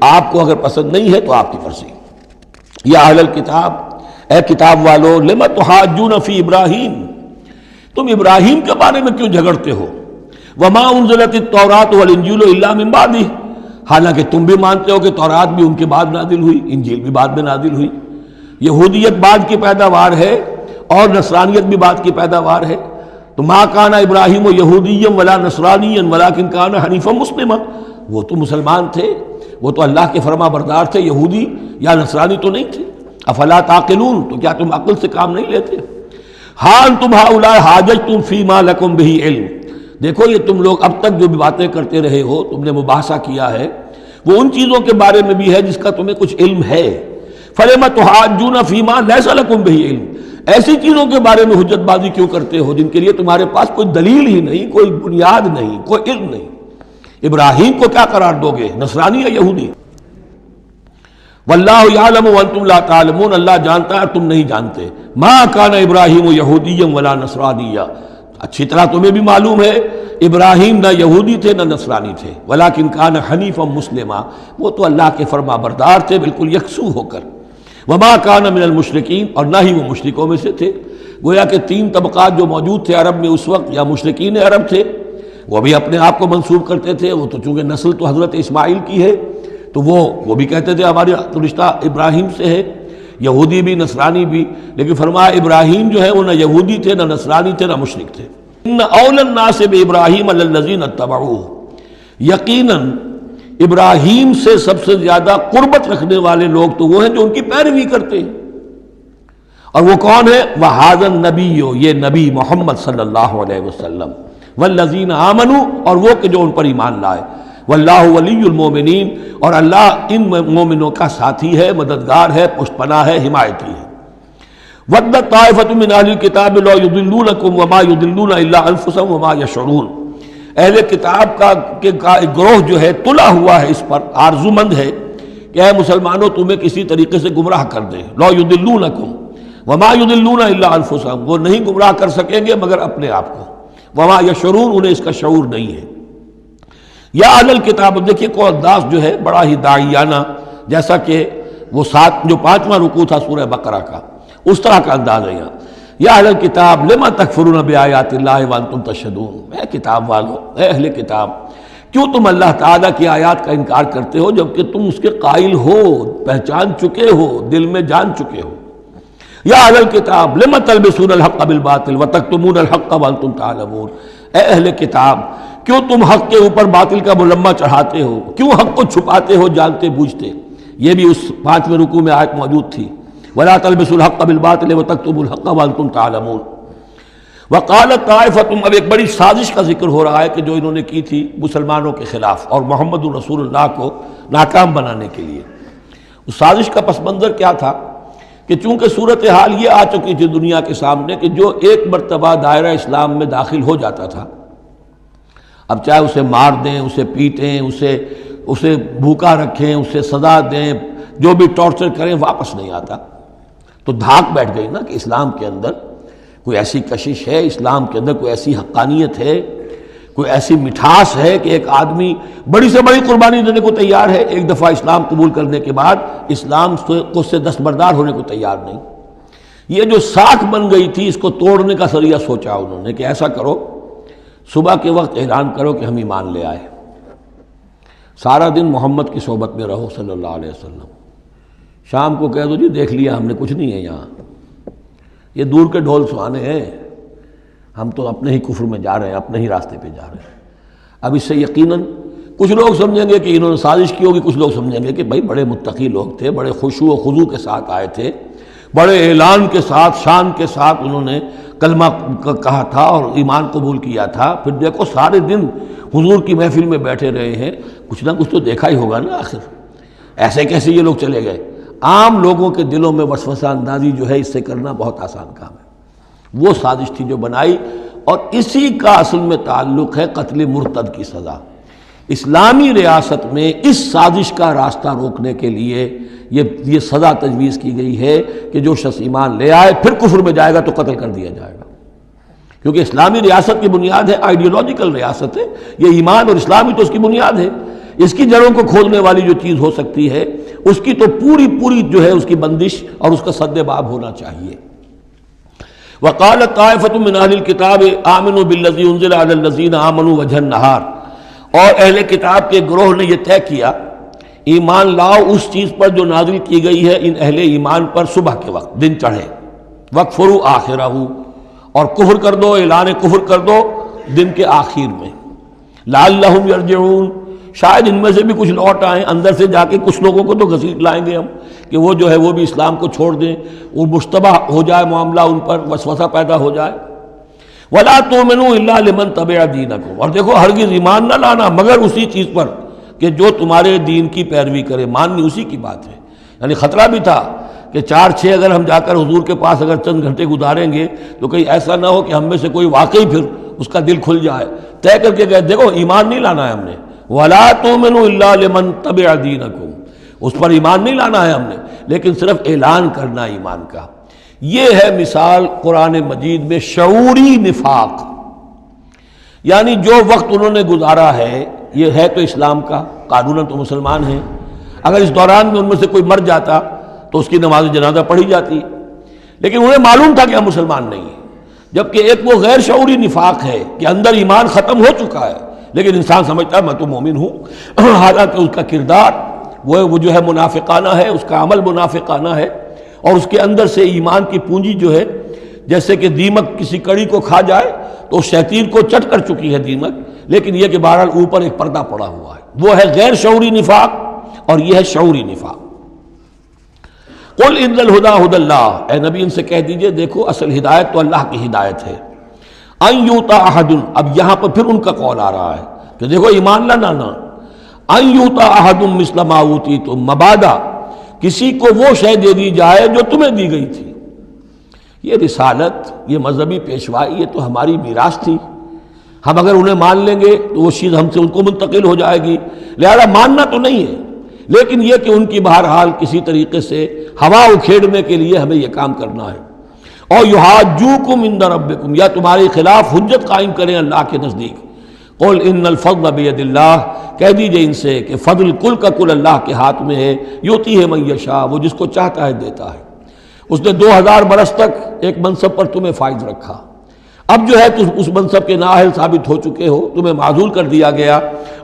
آپ کو اگر پسند نہیں ہے تو آپ کی مرضی۔ یا اہل الکتاب، اے کتاب والو، لم تحاجون فی ابراہیم، تم ابراہیم کے بارے میں کیوں جھگڑتے ہو؟ وما انزلت التوراۃ والانجیل الا من بعدہ، حالانکہ تم بھی مانتے ہو کہ تورات بھی ان کے بعد نازل ہوئی، انجیل بھی بعد میں نازل ہوئی، یہودیت بعد کی پیداوار ہے اور نصرانیت بھی بعد کی پیداوار ہے۔ تو ما کان ابراہیم یہودیا ولا نصرانیا ولکن کان حنیفا مسلما، وہ تو مسلمان تھے، وہ تو اللہ کے فرما بردار تھے، یہودی یا نصرانی تو نہیں تھے۔ افلا تعقلون، تو کیا تم عقل سے کام نہیں لیتے؟ ہاں انتم ہؤلاء حاججتم فیما لکم بہ علم، دیکھو یہ تم لوگ اب تک جو بھی باتیں کرتے رہے ہو، تم نے مباحثہ کیا ہے، وہ ان چیزوں کے بارے میں بھی ہے جس کا تمہیں کچھ علم ہے۔ فلم تحاجون فیما لیس لکم بہ علم، ایسی چیزوں کے بارے میں حجت بازی کیوں کرتے ہو جن کے لیے تمہارے پاس کوئی دلیل ہی نہیں، کوئی بنیاد نہیں، کوئی علم نہیں؟ ابراہیم کو کیا قرار دو گے، نصرانی یا یہودی؟ واللہ یعلم وانتم لا تعلمون، اللہ جانتا ہے تم نہیں جانتے۔ ما کان ابراہیم یہودیا ولا نصرانیا، اچھی طرح تمہیں بھی معلوم ہے ابراہیم نہ یہودی تھے نہ نصرانی تھے، ولیکن کان حنیفا مسلما، وہ تو اللہ کے فرما بردار تھے بالکل یکسو ہو کر۔ وما کان من المشرکین، اور نہ ہی وہ مشرکوں میں سے تھے۔ گویا کہ تین طبقات جو موجود تھے عرب میں اس وقت، یا مشرکین عرب تھے، وہ بھی اپنے آپ کو منسوب کرتے تھے، وہ تو چونکہ نسل تو حضرت اسماعیل کی ہے تو وہ بھی کہتے تھے ہمارا رشتہ ابراہیم سے ہے، یہودی بھی نصرانی بھی، لیکن فرمایا ابراہیم جو ہے وہ نہ یہودی تھے نہ نصرانی تھے نہ مشرک تھے۔ ان اول الناس بابراہیم الذین اتبعوہ، یقیناً ابراہیم سے سب سے زیادہ قربت رکھنے والے لوگ تو وہ ہیں جو ان کی پیروی کرتے ہیں، اور وہ کون ہے؟ وَهَذَا النَّبِيُّ، یہ نبی محمد صلی اللہ علیہ وسلم، والذین آمنوا، اور وہ کہ جو ان پر ایمان لائے، واللہ ولی المومنین، اور اللہ ان مومنوں کا ساتھی ہے، مددگار ہے، پشت پناہ ہے، حمایتی ہے۔ وَدَّتْ طَائِفَةٌ مِّنْ أَهْلِ الْكِتَابِ لَوْ يُضِلُّونَكُمْ وَمَا يُضِلُّونَ إِلَّا أَنفُسَهُمْ وَمَا يَشْعُرُونَ، اہل کتاب کا ایک گروہ جو ہے تلا ہوا ہے، اس پر آرزو مند ہے کہ اے مسلمانوں تمہیں کسی طریقے سے گمراہ کر دیں۔ لَوْ يُضِلُّونَكُمْ وَمَا يُضِلُّونَ إِلَّا أَنفُسَهُمْ، وہ نہیں گمراہ کر سکیں گے مگر اپنے آپ کو۔ وَمَا يَشْعُرُونَ، انہیں اس کا شعور نہیں ہے۔ یا اہل الکتاب، دیکھیے کو انداز جو ہے بڑا ہی داعیانہ، جیسا کہ وہ جو 5واں رکوع تھا سورہ بقرہ کا، اس طرح کا انداز ہے یہاں۔ یا اہل الکتاب لما تکفرون بآیات اللہ وانتم تشہدون، اے کتاب والو، اے اہل کتاب، کیوں تم اللہ تعالیٰ کی آیات کا انکار کرتے ہو جبکہ تم اس کے قائل ہو، پہچان چکے ہو، دل میں جان چکے ہو۔ یا اہل الکتاب لما تلبسون الحق بالباطل وتکتمون الحق وانتم تعلمون، اے اہل کتاب کیوں تم حق کے اوپر باطل کا ملمہ چڑھاتے ہو، کیوں حق کو چھپاتے ہو جانتے بوجھتے۔ یہ بھی اس 5ویں رکوع میں آیت موجود تھی، ولا تلبسوا الحق بالباطل وتکتموا الحق وانتم تعلمون۔ وقالت طائفۃ، اب ایک بڑی سازش کا ذکر ہو رہا ہے کہ جو انہوں نے کی تھی مسلمانوں کے خلاف اور محمد رسول اللہ کو ناکام بنانے کے لیے۔ اس سازش کا پس منظر کیا تھا کہ چونکہ صورتحال یہ آ چکی تھی دنیا کے سامنے کہ جو ایک مرتبہ دائرہ اسلام میں داخل ہو جاتا تھا، اب چاہے اسے مار دیں، اسے پیٹیں، اسے بھوکا رکھیں، اسے سزا دیں، جو بھی ٹارچر کریں، واپس نہیں آتا۔ تو دھاک بیٹھ گئی نا کہ اسلام کے اندر کوئی ایسی کشش ہے، اسلام کے اندر کوئی ایسی حقانیت ہے، کوئی ایسی مٹھاس ہے کہ ایک آدمی بڑی سے بڑی قربانی دینے کو تیار ہے، ایک دفعہ اسلام قبول کرنے کے بعد اسلام کو سے دستبردار ہونے کو تیار نہیں۔ یہ جو ساکھ بن گئی تھی اس کو توڑنے کا ذریعہ سوچا انہوں نے کہ ایسا کرو، صبح کے وقت اعلان کرو کہ ہم ایمان لے آئے، سارا دن محمد کی صحبت میں رہو صلی اللہ علیہ وسلم، شام کو کہہ دو جی دیکھ لیا ہم نے، کچھ نہیں ہے یہاں، یہ دور کے ڈھول سہانے ہیں، ہم تو اپنے ہی کفر میں جا رہے ہیں، اپنے ہی راستے پہ جا رہے ہیں۔ اب اس سے یقیناً کچھ لوگ سمجھیں گے کہ انہوں نے سازش کی ہوگی، کچھ لوگ سمجھیں گے کہ بھائی بڑے متقی لوگ تھے، بڑے خشوع و خضوع کے ساتھ آئے تھے، بڑے اعلان کے ساتھ، شان کے ساتھ انہوں نے کلمہ کہا تھا اور ایمان قبول کیا تھا، پھر دیکھو سارے دن حضور کی محفل میں بیٹھے رہے ہیں، کچھ نہ کچھ تو دیکھا ہی ہوگا نا آخر، ایسے کیسے یہ لوگ چلے گئے۔ عام لوگوں کے دلوں میں وسوسہ اندازی جو ہے اس سے کرنا بہت آسان کام ہے، وہ سازش تھی جو بنائی، اور اسی کا اصل میں تعلق ہے قتل مرتد کی سزا۔ اسلامی ریاست میں اس سازش کا راستہ روکنے کے لیے یہ سزا تجویز کی گئی ہے کہ جو شخص ایمان لے آئے پھر کفر میں جائے گا تو قتل کر دیا جائے گا، کیونکہ اسلامی ریاست کی بنیاد ہے، آئیڈیولوجیکل ریاست ہے یہ، ایمان اور اسلامی تو اس کی بنیاد ہے، اس کی جڑوں کو کھودنے والی جو چیز ہو سکتی ہے اس کی تو پوری جو ہے اس کی بندش اور اس کا سد باب ہونا چاہیے۔ وقالت طائفۃ من اہل الکتاب آمنوا بالذی انزل علی الذین آمنوا وجہ النہار، اور اہل کتاب کے گروہ نے یہ طے کیا ایمان لاؤ اس چیز پر جو نازل کی گئی ہے ان اہل ایمان پر صبح کے وقت، دن چڑھے، وَاکْفُرُوا آخِرَہُ، اور کفر کر دو، اعلان کفر کر دو دن کے آخر میں، لعلہم یرجعون، شاید ان میں سے بھی کچھ لوٹ آئیں، اندر سے جا کے کچھ لوگوں کو تو گھسیٹ لائیں گے ہم کہ وہ جو ہے وہ بھی اسلام کو چھوڑ دیں، وہ مشتبہ ہو جائے معاملہ، ان پر وسوسہ پیدا ہو جائے۔ وَلَا تُؤْمِنُوا إِلَّا لِمَنْ تَبِعَ دِينَكُمْ، اور دیکھو ہرگز ایمان نہ لانا مگر اسی چیز پر کہ جو تمہارے دین کی پیروی کرے، ماننی اسی کی بات ہے۔ یعنی خطرہ بھی تھا کہ 4-6 اگر ہم جا کر حضور کے پاس اگر چند گھنٹے گزاریں گے تو کہیں ایسا نہ ہو کہ ہم میں سے کوئی واقعی پھر اس کا دل کھل جائے، طے کر کے گئے دیکھو ایمان نہیں لانا ہے ہم نے، وَلَا تُؤْمِنُوا إِلَّا لِمَنْ تَبِعَ دِينَكُمْ، اس پر ایمان نہیں لانا ہے ہم نے، لیکن صرف اعلان کرنا ایمان کا۔ یہ ہے مثال قرآن مجید میں شعوری نفاق، یعنی جو وقت انہوں نے گزارا ہے یہ ہے تو اسلام کا، قانوناً تو مسلمان ہیں، اگر اس دوران میں ان میں سے کوئی مر جاتا تو اس کی نماز جنازہ پڑھی جاتی، لیکن انہیں معلوم تھا کہ ہم مسلمان نہیں ہیں، جبکہ ایک وہ غیر شعوری نفاق ہے کہ اندر ایمان ختم ہو چکا ہے لیکن انسان سمجھتا ہے میں تو مومن ہوں، حالانکہ اس کا کردار وہ جو ہے منافقانہ ہے، اس کا عمل منافقانہ ہے، اور اس کے اندر سے ایمان کی پونجی جو ہے جیسے کہ دیمک کسی کڑی کو کھا جائے تو شیطین کو چٹ کر چکی ہے دیمک، لیکن یہ کہ بہرحال اوپر ایک پردہ پڑا ہوا ہے، وہ ہے غیر شعوری نفاق اور یہ ہے شعوری نفاق۔ قل ان الہدی ھدی اللہ، اے نبی ان سے کہہ دیجئے دیکھو اصل ہدایت تو اللہ کی ہدایت ہے، ان یؤتی احد، اب یہاں پر پھر ان کا قول آ رہا ہے کہ دیکھو ایمان نہ لانا، ان یؤتی احد مثل ما اوتیتم، مبادا کسی کو وہ شے دے دی جائے جو تمہیں دی گئی تھی۔ یہ رسالت، یہ مذہبی پیشوائی، یہ تو ہماری میراث تھی، ہم اگر انہیں مان لیں گے تو وہ چیز ہم سے ان کو منتقل ہو جائے گی، لہذا ماننا تو نہیں ہے، لیکن یہ کہ ان کی بہرحال کسی طریقے سے ہوا اکھیڑنے کے لیے ہمیں یہ کام کرنا ہے۔ اور یحاجوکم عند ربکم، یا تمہارے خلاف حجت قائم کریں اللہ کے نزدیک۔ قل ان الفضل بید اللہ، کہہ دیجئے ان سے کہ فضل کل کا کل اللہ کے ہاتھ میں ہے، یؤتی ہے من یشاء، وہ جس کو چاہتا ہے دیتا ہے۔ اس نے 2000 برس تک ایک منصب پر تمہیں فائز رکھا، اب جو ہے تم اس منصب کے نااہل ثابت ہو چکے ہو، تمہیں معزول کر دیا گیا،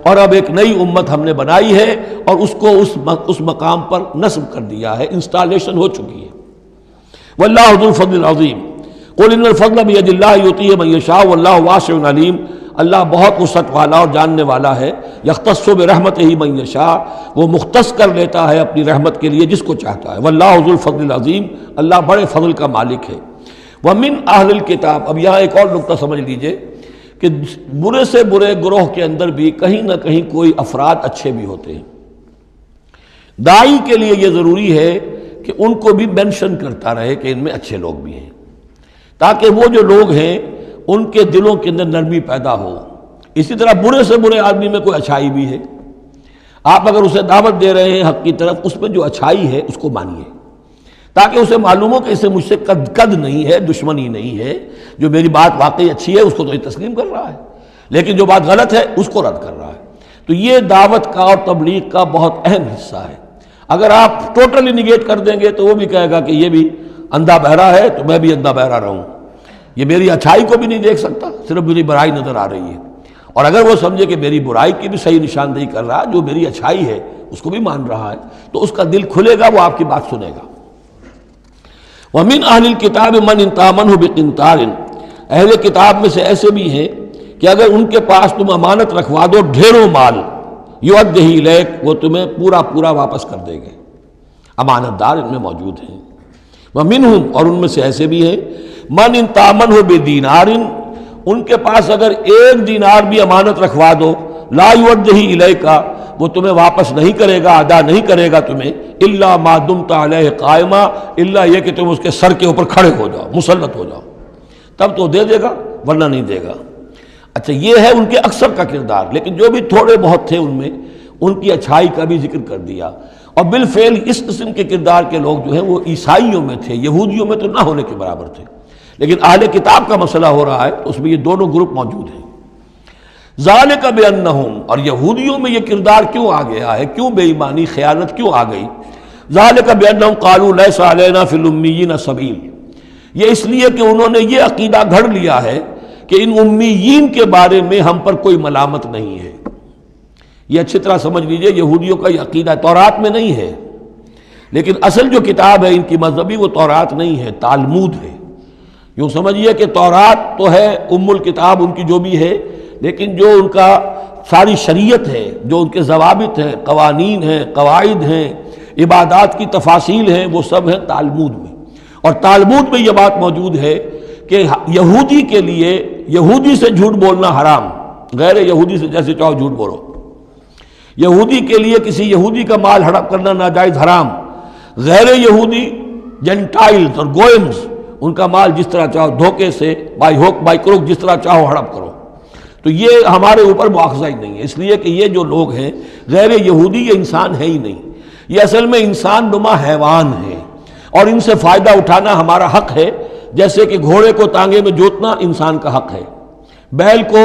اور اب ایک نئی امت ہم نے بنائی ہے اور اس کو اس مقام پر نصب کر دیا ہے، انسٹالیشن ہو چکی ہے۔ واللہ ذو الفضل العظیم قل ان الفضل بید اللہ یؤتیہ من یشاء واللہ واسع علیم، اللہ بہت وسعت والا اور جاننے والا ہے، یختص برحمتہ من یشاء، وہ مختص کر لیتا ہے اپنی رحمت کے لیے جس کو چاہتا ہے، واللہ ذو الفضل العظیم، اللہ بڑے فضل کا مالک ہے۔ ومن اہل الکتاب، اب یہاں ایک اور نقطہ سمجھ لیجئے کہ برے سے برے گروہ کے اندر بھی کہیں نہ کہیں کوئی افراد اچھے بھی ہوتے ہیں۔ داعی کے لیے یہ ضروری ہے کہ ان کو بھی مینشن کرتا رہے کہ ان میں اچھے لوگ بھی ہیں، تاکہ وہ جو لوگ ہیں ان کے دلوں کے اندر نرمی پیدا ہو۔ اسی طرح برے سے برے آدمی میں کوئی اچھائی بھی ہے، آپ اگر اسے دعوت دے رہے ہیں حق کی طرف، اس میں جو اچھائی ہے اس کو مانیے، تاکہ اسے معلوم ہو کہ اسے مجھ سے قد نہیں ہے، دشمنی نہیں ہے، جو میری بات واقعی اچھی ہے اس کو تو یہ تسلیم کر رہا ہے، لیکن جو بات غلط ہے اس کو رد کر رہا ہے۔ تو یہ دعوت کا اور تبلیغ کا بہت اہم حصہ ہے۔ اگر آپ ٹوٹلی نگیٹ کر دیں گے تو وہ بھی کہے گا کہ یہ بھی اندھا بہرا ہے تو میں بھی اندھا بہرا رہوں، یہ میری اچھائی کو بھی نہیں دیکھ سکتا، صرف میری برائی نظر آ رہی ہے۔ اور اگر وہ سمجھے کہ میری برائی کی بھی صحیح نشاندہی کر رہا ہے، جو میری اچھائی ہے اس کو بھی مان رہا ہے، تو اس کا دل کھلے گا، وہ آپ کی بات سنے گا۔ وَمِنْ أَهْلِ الْكِتَابِ مَنْ إِنْ تَأْمَنْهُ بِقِنْطَارٍ، اہل کتاب میں سے ایسے بھی ہیں کہ اگر ان کے پاس تم امانت رکھوا دو ڈھیروں مال، یؤدہ الیک، وہ تمہیں پورا پورا واپس کر دے گے۔ امانت دار ان میں موجود ہیں۔ وَمِنْهُمْ، اور ان میں سے ایسے بھی ہیں، مَنْ إِنْ تَأْمَنْهُ بِدِینَارٍ، ان کے پاس اگر 1 دینار بھی امانت رکھوا دو، لا یؤدہ الیک، وہ تمہیں واپس نہیں کرے گا، ادا نہیں کرے گا تمہیں، الا ما دمت علیہ قائما، الا یہ کہ تم اس کے سر کے اوپر کھڑے ہو جاؤ، مسلط ہو جاؤ، تب تو دے دے گا ورنہ نہیں دے گا۔ اچھا، یہ ہے ان کے اکثر کا کردار، لیکن جو بھی تھوڑے بہت تھے ان میں ان کی اچھائی کا بھی ذکر کر دیا۔ اور بالفعل اس قسم کے کردار کے لوگ جو ہیں وہ عیسائیوں میں تھے، یہودیوں میں تو نہ ہونے کے برابر تھے، لیکن اہل کتاب کا مسئلہ ہو رہا ہے تو اس میں یہ دونوں گروپ موجود ہیں۔ ذالک بانہم، اور یہودیوں میں یہ کردار کیوں آ گیا ہے، کیوں بے ایمانی خیانت کیوں آ گئی؟ ذالک بانہم قالوا لیس علینا فی الامیین سبیل، یہ اس لیے کہ انہوں نے یہ عقیدہ گھڑ لیا ہے کہ ان امیین کے بارے میں ہم پر کوئی ملامت نہیں ہے۔ یہ اچھی طرح سمجھ لیجئے، یہودیوں کا یہ عقیدہ تورات میں نہیں ہے، لیکن اصل جو کتاب ہے ان کی مذہبی وہ تورات نہیں ہے، تالمود ہے۔ یوں سمجھیے کہ تورات تو ہے ام الکتاب ان کی جو بھی ہے، لیکن جو ان کا ساری شریعت ہے، جو ان کے ضوابط ہیں، قوانین ہیں، قواعد ہیں، عبادات کی تفاصیل ہیں، وہ سب ہیں تالمود میں۔ اور تالمود میں یہ بات موجود ہے کہ یہودی کے لیے یہودی سے جھوٹ بولنا حرام، غیر یہودی سے جیسے چاہو جھوٹ بولو۔ یہودی کے لیے کسی یہودی کا مال ہڑپ کرنا ناجائز حرام، غیر یہودی جنٹائلز اور گوئمز ان کا مال جس طرح چاہو دھوکے سے بائی ہوک بائی کروک جس طرح چاہو ہڑپ کرو، تو یہ ہمارے اوپر مواخذہ ہی نہیں ہے، اس لیے کہ یہ جو لوگ ہیں غیر یہودی یہ انسان ہے ہی نہیں، یہ اصل میں انسان نما حیوان ہے، اور ان سے فائدہ اٹھانا ہمارا حق ہے، جیسے کہ گھوڑے کو تانگے میں جوتنا انسان کا حق ہے، بیل کو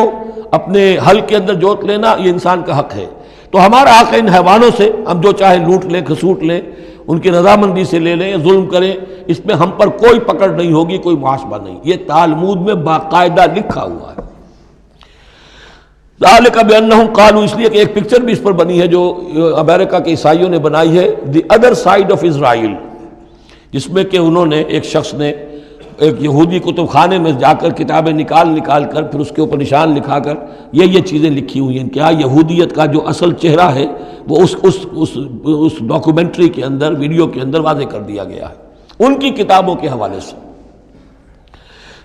اپنے حل کے اندر جوت لینا یہ انسان کا حق ہے۔ تو ہمارا حق ہے ان حیوانوں سے ہم جو چاہے لوٹ لیں، کھسوٹ لیں، ان کی رضامندی سے لے لیں، ظلم کریں، اس میں ہم پر کوئی پکڑ نہیں ہوگی، کوئی محاسبہ نہیں، یہ تالمود میں باقاعدہ لکھا ہوا ہے۔ ذالک بانہم قالوا، اس لیے کہ ایک پکچر بھی اس پر بنی ہے جو امریکہ کے عیسائیوں نے بنائی ہے، the other side of Israel, جس میں کہ انہوں نے ایک شخص نے ایک یہودی کتب خانے میں جا کر کتابیں نکال کر پھر اس کے اوپر نشان لکھا کر یہ چیزیں لکھی ہوئی ہیں، کیا یہودیت کا جو اصل چہرہ ہے وہ اس ڈاکومنٹری کے اندر، ویڈیو کے اندر واضح کر دیا گیا ہے ان کی کتابوں کے حوالے سے۔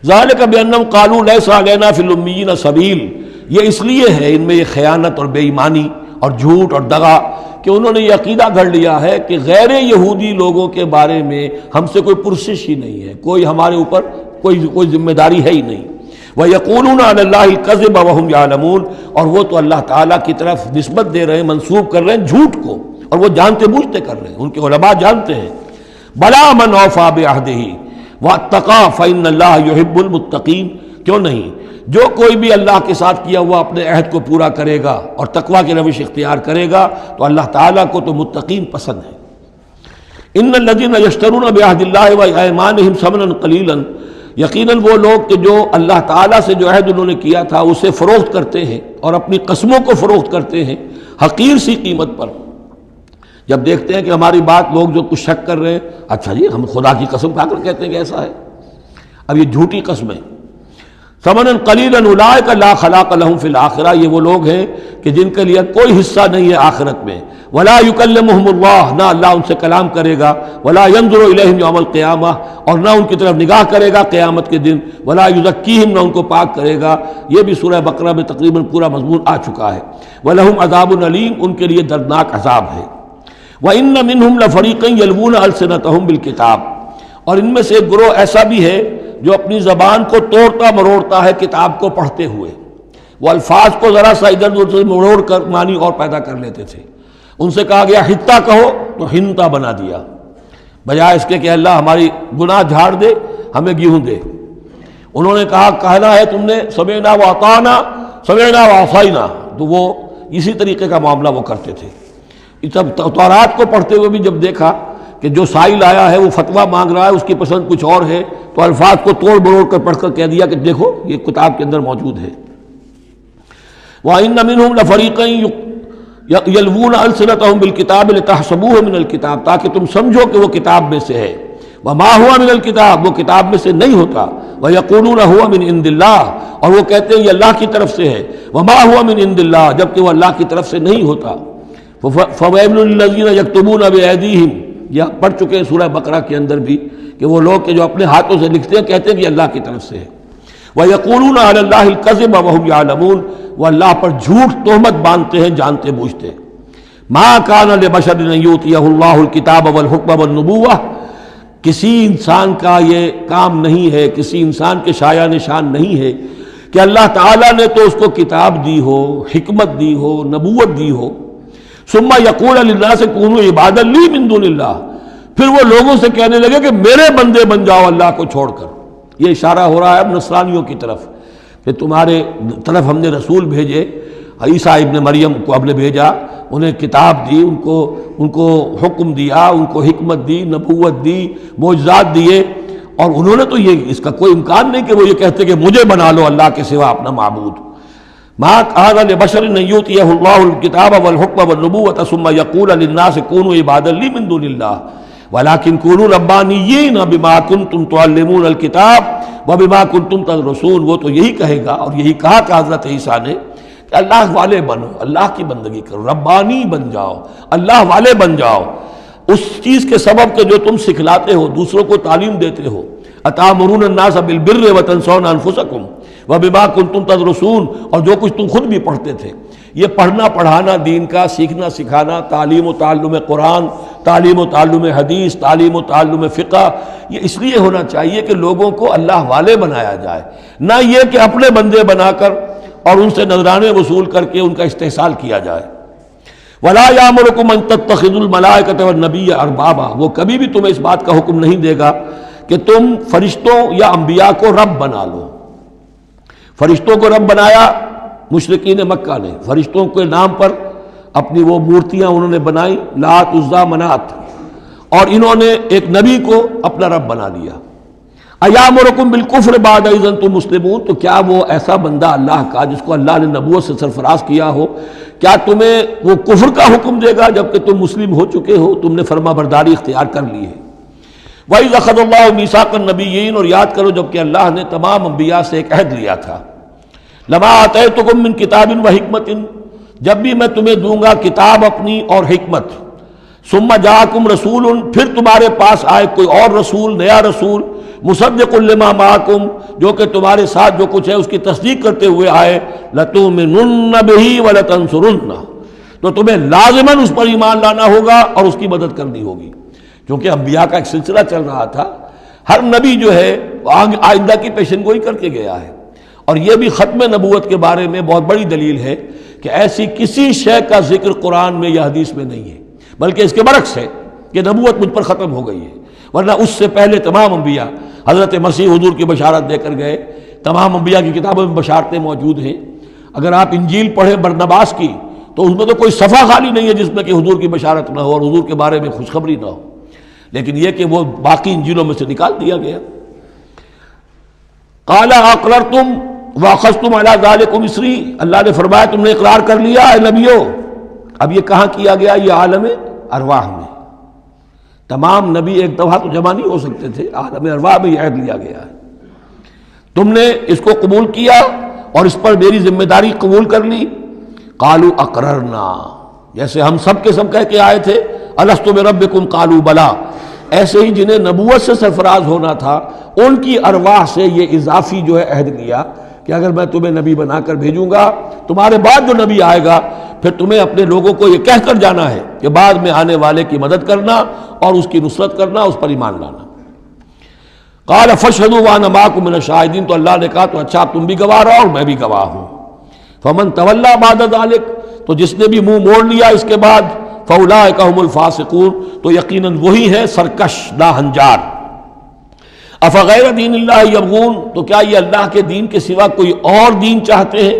ذالک بانہم قالوا لیس علینا فی الامیین سبیل، یہ اس لیے ہے ان میں یہ خیانت اور بے ایمانی اور جھوٹ اور دغا کہ انہوں نے یہ عقیدہ گھڑ لیا ہے کہ غیر یہودی لوگوں کے بارے میں ہم سے کوئی پرسش ہی نہیں ہے، کوئی ہمارے اوپر کوئی ذمہ داری ہے ہی نہیں۔ وَيَقُولُونَ عَلَى اللَّهِ الْكَذِبَ وَهُمْ يَعْلَمُونَ، اور وہ تو اللہ تعالیٰ کی طرف نسبت دے رہے ہیں، منسوب کر رہے ہیں جھوٹ کو، اور وہ جانتے بوجھتے کر رہے ہیں، ان کے علماء جانتے ہیں۔ بَلَا مَنْ أَوْفَىٰ بِعَهْدِهِ وَاتَّقَىٰ فَإِنَّ اللَّهَ يُحِبُّ الْمُتَّقِينَ، کیوں نہیں، جو کوئی بھی اللہ کے ساتھ کیا ہوا اپنے عہد کو پورا کرے گا اور تقویٰ کی روش اختیار کرے گا تو اللہ تعالیٰ کو تو متقین پسند ہے۔ ان الذین یشترون بعہد اللہ وایمانہم ثمنا قلیلا، یقیناً وہ لوگ کہ جو اللہ تعالیٰ سے جو عہد انہوں نے کیا تھا اسے فروخت کرتے ہیں اور اپنی قسموں کو فروخت کرتے ہیں حقیر سی قیمت پر۔ جب دیکھتے ہیں کہ ہماری بات لوگ جو کچھ شک کر رہے ہیں، اچھا جی ہم خدا کی قسم کھا کر کہتے ہیں کہ ایسا ہے، اب یہ جھوٹی قسمیں۔ ثمنا قلیلا اولئک لا خلاق لهم فی الآخرہ، یہ وہ لوگ ہیں کہ جن کے لیے کوئی حصہ نہیں ہے آخرت میں۔ ولا یکلمہم اللہ، نہ اللہ ان سے کلام کرے گا۔ ولا ینظر الیہم یوم القیامہ، اور نہ ان کی طرف نگاہ کرے گا قیامت کے دن۔ ولا یزکیہم، نہ ان کو پاک کرے گا۔ یہ بھی سورہ بقرہ میں تقریباً پورا مضمون آ چکا ہے۔ ولہم عذاب علیم، ان کے لیے دردناک عذاب ہے۔ وَإِنَّ مِنْهُمْ لَفَرِيقًا يَلْوُونَ أَلْسِنَتَهُمْ بِالْكِتَابِ، اور ان میں سے ایک گروہ ایسا بھی ہے جو اپنی زبان کو توڑتا مروڑتا ہے کتاب کو پڑھتے ہوئے، وہ الفاظ کو ذرا سا ادھر ادھر سے مروڑ کر معنی اور پیدا کر لیتے تھے۔ ان سے کہا گیا حتہ کہو تو ہنتا بنا دیا، بجائے اس کے کہ اللہ ہماری گناہ جھاڑ دے، ہمیں گیہوں دے۔ انہوں نے کہا کہنا ہے تم نے سمعنا واطعنا، سمعنا وعصینا، تو وہ اسی طریقے کا معاملہ وہ کرتے تھے۔ جب تورات کو پڑھتے ہوئے بھی جب دیکھا کہ جو سائل آیا ہے وہ فتویٰ مانگ رہا ہے، اس کی پسند کچھ اور ہے، تو الفاظ کو توڑ بروڑ کر پڑھ کر کہہ دیا کہ دیکھو یہ کتاب کے اندر موجود ہے۔ وَإِنَّ مِنْهُمْ لَفَرِيقًا يَلْوُونَ أَلْسِنَتَهُمْ بِالْكِتَابِ لِتَحْسَبُوهُ مِنَ الْكِتَابِ، تاکہ تم سمجھو کہ وہ کتاب میں سے ہے۔ وَمَا هُوَ مِنَ الْكِتَابِ، وہ کتاب میں سے نہیں ہوتا۔ وَيَقُولُونَ هُوَ مِنْ عِنْدِ اللَّهِ، اور وہ کہتے ہیں یہ اللہ کی طرف سے ہے۔ وَمَا هُوَ مِنْ عِنْدِ اللَّهِ، جبکہ وہ اللہ کی طرف سے نہیں ہوتا۔ فَوَيْلٌ لِّلَّذِينَ يَكْتُبُونَ بِأَيْدِيهِمْ، یہ پڑھ چکے ہیں سورہ بقرہ کے اندر بھی کہ وہ لوگ کہ جو اپنے ہاتھوں سے لکھتے ہیں کہتے ہیں کہ اللہ کی طرف سے ہے۔ وَيَقُولُونَ عَلَى اللَّهِ الْكَذِبَ وَهُمْ يَعْلَمُونَ، وہ اللہ پر جھوٹ تہمت باندھتے ہیں جانتے بوجھتے۔ مَا كَانَ لِبَشَرٍ أَن يُؤْتِيَهُ اللَّهُ الْكِتَابَ وَالْحُكْمَ وَالنُّبُوَّةَ، کسی انسان کا یہ کام نہیں ہے، کسی انسان کے شایہ نشان نہیں ہے کہ اللہ تعالیٰ نے تو اس کو کتاب دی ہو، حکمت دی ہو، نبوت دی ہو۔ ثم یقول للناس کونوا عبادا لی من دون اللہ، پھر وہ لوگوں سے کہنے لگے کہ میرے بندے بن جاؤ اللہ کو چھوڑ کر۔ یہ اشارہ ہو رہا ہے اب نصرانیوں کی طرف کہ تمہارے طرف ہم نے رسول بھیجے، عیسیٰ ابن مریم کو ہم نے بھیجا، انہیں کتاب دی، ان کو حکم دیا، ان کو حکمت دی، نبوت دی، معجزات دیے، اور انہوں نے تو یہ اس کا کوئی امکان نہیں کہ وہ یہ کہتے کہ مجھے بنا لو اللہ کے سوا اپنا معبود۔ ما كان لبشر ان يؤتيه الله الكتاب والحكم والنبوة ثم يقول للناس كونوا عبادا لي من دون الله ولكن كونوا ربانيين بما كنتم تعلمون الكتاب وبما كنتم تدرسون۔ وہ تو یہی کہے گا، اور یہی کہا کہ حضرت عیسیٰ نے کہ اللہ والے بنو، اللہ کی بندگی کرو، ربانی بن جاؤ، اللہ والے بن جاؤ، اس چیز کے سبب کہ جو تم سکھلاتے ہو، دوسروں کو تعلیم دیتے ہو۔ اتامرون الناس بالبر وتنسون انفسکم وبما کنتم تدرسون، اور جو کچھ تم خود بھی پڑھتے تھے۔ یہ پڑھنا پڑھانا دین کا، سیکھنا سکھانا، تعلیم و تعلم قرآن، تعلیم و تعلم حدیث، تعلیم و تعلم فقہ، یہ اس لیے ہونا چاہیے کہ لوگوں کو اللہ والے بنایا جائے، نہ یہ کہ اپنے بندے بنا کر اور ان سے نذرانے وصول کر کے ان کا استحصال کیا جائے۔ وَلَا يَأْمُرُكُمْ أَن تَتَّخِذُوا الْمَلَائِكَةَ وَالنَّبِيَّ أَرْبَابًا، وہ کبھی بھی تمہیں اس بات کا حکم نہیں دے گا کہ تم فرشتوں یا انبیاء کو رب بنا لو۔ فرشتوں کو رب بنایا مشرکین مکہ نے، فرشتوں کے نام پر اپنی وہ مورتیاں انہوں نے بنائی، لات، عزا، منات، اور انہوں نے ایک نبی کو اپنا رب بنا لیا۔ ایامرکم بالکفر بعد اذ انتم مسلمون، تو کیا وہ ایسا بندہ اللہ کا جس کو اللہ نے نبوت سے سرفراز کیا ہو، کیا تمہیں وہ کفر کا حکم دے گا جبکہ تم مسلم ہو چکے ہو، تم نے فرما برداری اختیار کر لی ہے۔ وَإِذْ أَخَذَ اللَّهُ مِيثَاقَ النَّبِيِّينَ، اور یاد کرو جب کہ اللہ نے تمام انبیاء سے ایک عہد لیا تھا، لَمَا آتَيْتُكُم مِّن كِتَابٍ وَحِكْمَةٍ، جب بھی میں تمہیں دوں گا کتاب اپنی اور حکمت، ثُمَّ جَاءَكُمْ رَسُولٌ، پھر تمہارے پاس آئے کوئی اور رسول، نیا رسول، مُصَدِّقٌ لِّمَا مَعَكُمْ، جو کہ تمہارے ساتھ جو کچھ ہے اس کی تصدیق کرتے ہوئے آئے، لَتُؤْمِنُنَّ بِهِ وَلَتَنصُرُنَّهُ، تو تمہیں لازماً اس پر ایمان لانا ہوگا اور اس کی مدد کرنی ہوگی، کیونکہ انبیاء کا ایک سلسلہ چل رہا تھا، ہر نبی جو ہے آئندہ کی پیشن گوئی کر کے گیا ہے، اور یہ بھی ختم نبوت کے بارے میں بہت بڑی دلیل ہے کہ ایسی کسی شے کا ذکر قرآن میں یا حدیث میں نہیں ہے، بلکہ اس کے برعکس ہے کہ نبوت مجھ پر ختم ہو گئی ہے، ورنہ اس سے پہلے تمام انبیاء حضرت مسیح حضور کی بشارت دے کر گئے، تمام انبیاء کی کتابوں میں بشارتیں موجود ہیں۔ اگر آپ انجیل پڑھیں برنباس کی تو اس میں تو کوئی صفحہ خالی نہیں ہے جس میں کہ حضور کی بشارت نہ ہو اور حضور کے بارے میں خوشخبری نہ ہو، لیکن یہ کہ وہ باقی انجیلوں میں سے نکال دیا گیا۔ قال اقررتم واخذتم علی ذلکم اسری، اللہ نے فرمایا تم نے اقرار کر لیا اے نبیو۔ اب یہ کہاں کیا گیا؟ یہ عالم ارواح میں۔ تمام نبی ایک دفعہ تو جمع نہیں ہو سکتے تھے، عالم ارواح میں یہ عہد لیا گیا ہے۔ تم نے اس کو قبول کیا اور اس پر میری ذمہ داری قبول کر لی۔ قالوا اقررنا، جیسے ہم سب کے سب کہہ کے آئے تھے الست بربکم قالوا بلا، ایسے ہی جنہیں نبوت سے سرفراز ہونا تھا ان کی ارواح سے یہ اضافی جو ہے عہد لیا کہ اگر میں تمہیں نبی بنا کر بھیجوں گا، تمہارے بعد جو نبی آئے گا پھر تمہیں اپنے لوگوں کو یہ کہہ کر جانا ہے کہ بعد میں آنے والے کی مدد کرنا اور اس کی نصرت کرنا، اس پر ایمان لانا۔ قال فاشهدوا وانا معكم من الشاهدين، تو اللہ نے کہا تو اچھا تم بھی گواہ رہو اور میں بھی گواہ ہوں۔ فمن تولى بعد ذلك، تو جس نے بھی منہ موڑ لیا اس کے بعد، فاولئک هم الفاسقون، تو یقیناً وہی ہے سرکش ناہنجار۔ افغیر دین اللہ یبغون، تو کیا یہ اللہ کے دین کے سوا کوئی اور دین چاہتے ہیں؟